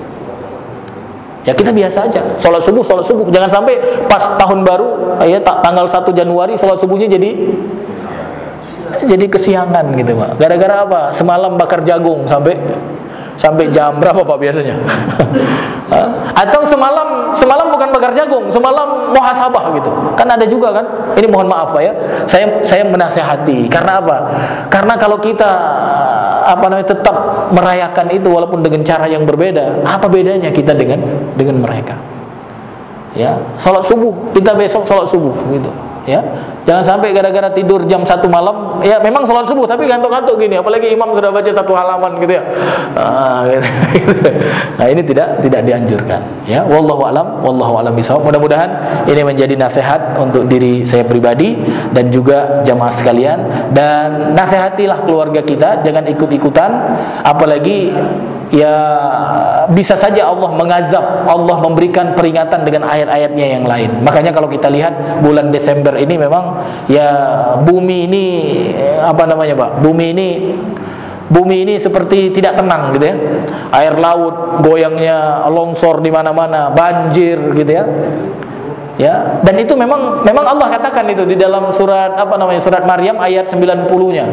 Ya kita biasa aja, sholat subuh. Jangan sampai pas tahun baru, ya tanggal 1 Januari sholat subuhnya jadi kesiangan gitu, Pak. Gara-gara apa? Semalam bakar jagung sampai jam berapa, Pak, biasanya? Atau semalam bukan bakar jagung, semalam muhasabah gitu. Kan ada juga kan? Ini mohon maaf, Pak, ya. Saya menasehati. Karena apa? Karena kalau kita tetap merayakan itu walaupun dengan cara yang berbeda, apa bedanya kita dengan mereka? Ya, salat subuh, kita besok salat subuh gitu. Ya, jangan sampai gara-gara tidur jam 1 malam, ya memang salat subuh tapi ngantuk-ngantuk gini, apalagi imam sudah baca 1 halaman gitu ya. Gitu. Nah, ini tidak dianjurkan. Ya, wallahu alam bishawab. Mudah-mudahan ini menjadi nasihat untuk diri saya pribadi dan juga jamaah sekalian, dan nasihatilah keluarga kita jangan ikut-ikutan, apalagi ya bisa saja Allah mengazab, Allah memberikan peringatan dengan ayat-ayatnya yang lain. Makanya kalau kita lihat bulan Desember ini memang ya bumi ini Pak? Bumi ini seperti tidak tenang gitu ya. Air laut goyangnya, longsor di mana-mana, banjir gitu ya. Ya, dan itu memang Allah katakan itu di dalam surat surat Maryam ayat 90-nya.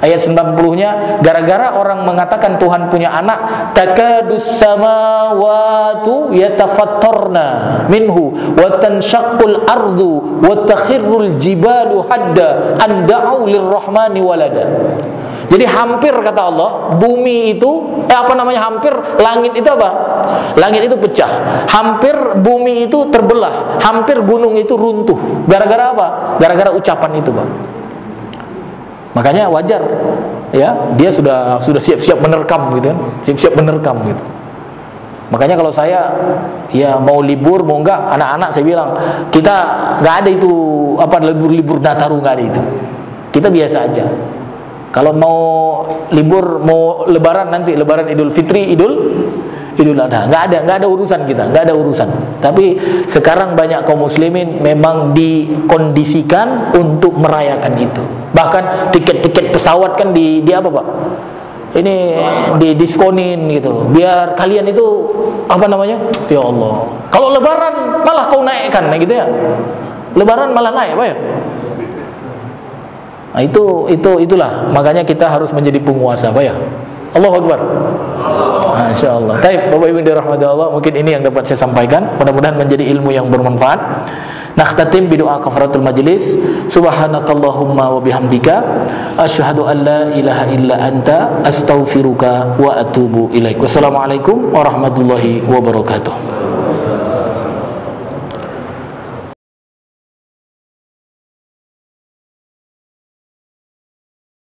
Ayat 90-nya, gara-gara orang mengatakan Tuhan punya anak, takadus samawatu yatafattarna minhu wa tanshaqqul ardu wa takhirrul jibalu hadda an da'u lirrahmani walada. Jadi hampir kata Allah, bumi itu hampir langit itu apa? Langit itu pecah. Hampir bumi itu terbelah, hampir gunung itu runtuh. Gara-gara apa? Gara-gara ucapan itu, Pak. Makanya wajar ya, dia sudah siap-siap menerkam gitu kan. Siap-siap menerkam gitu. Makanya kalau saya ya mau libur mau enggak, anak-anak saya bilang, kita enggak ada itu libur Nataru, enggak ada itu. Kita biasa aja. Kalau mau libur, mau lebaran nanti, lebaran Idul Fitri, Idul Adha, nggak ada urusan kita, nggak ada urusan. Tapi sekarang banyak kaum muslimin memang dikondisikan untuk merayakan itu. Bahkan tiket pesawat kan di apa, Pak? Ini didiskonin gitu. Biar kalian itu Ya Allah. Kalau lebaran malah kau naikkan, gitu ya. Lebaran malah naik, Pak ya? Nah, itulah. Makanya kita harus menjadi penguasa, Pak ya. Allahu Akbar. Masyaallah. Baik, Bapak Ibu dirahmati Allah, mungkin ini yang dapat saya sampaikan. Mudah-mudahan menjadi ilmu yang bermanfaat. Nakhtatim bi doa kafaratul majlis. Subhanakallahumma wa bihamdika asyhadu an la ilaha illa anta astaghfiruka wa atubu ilaik. Wassalamualaikum warahmatullahi wabarakatuh.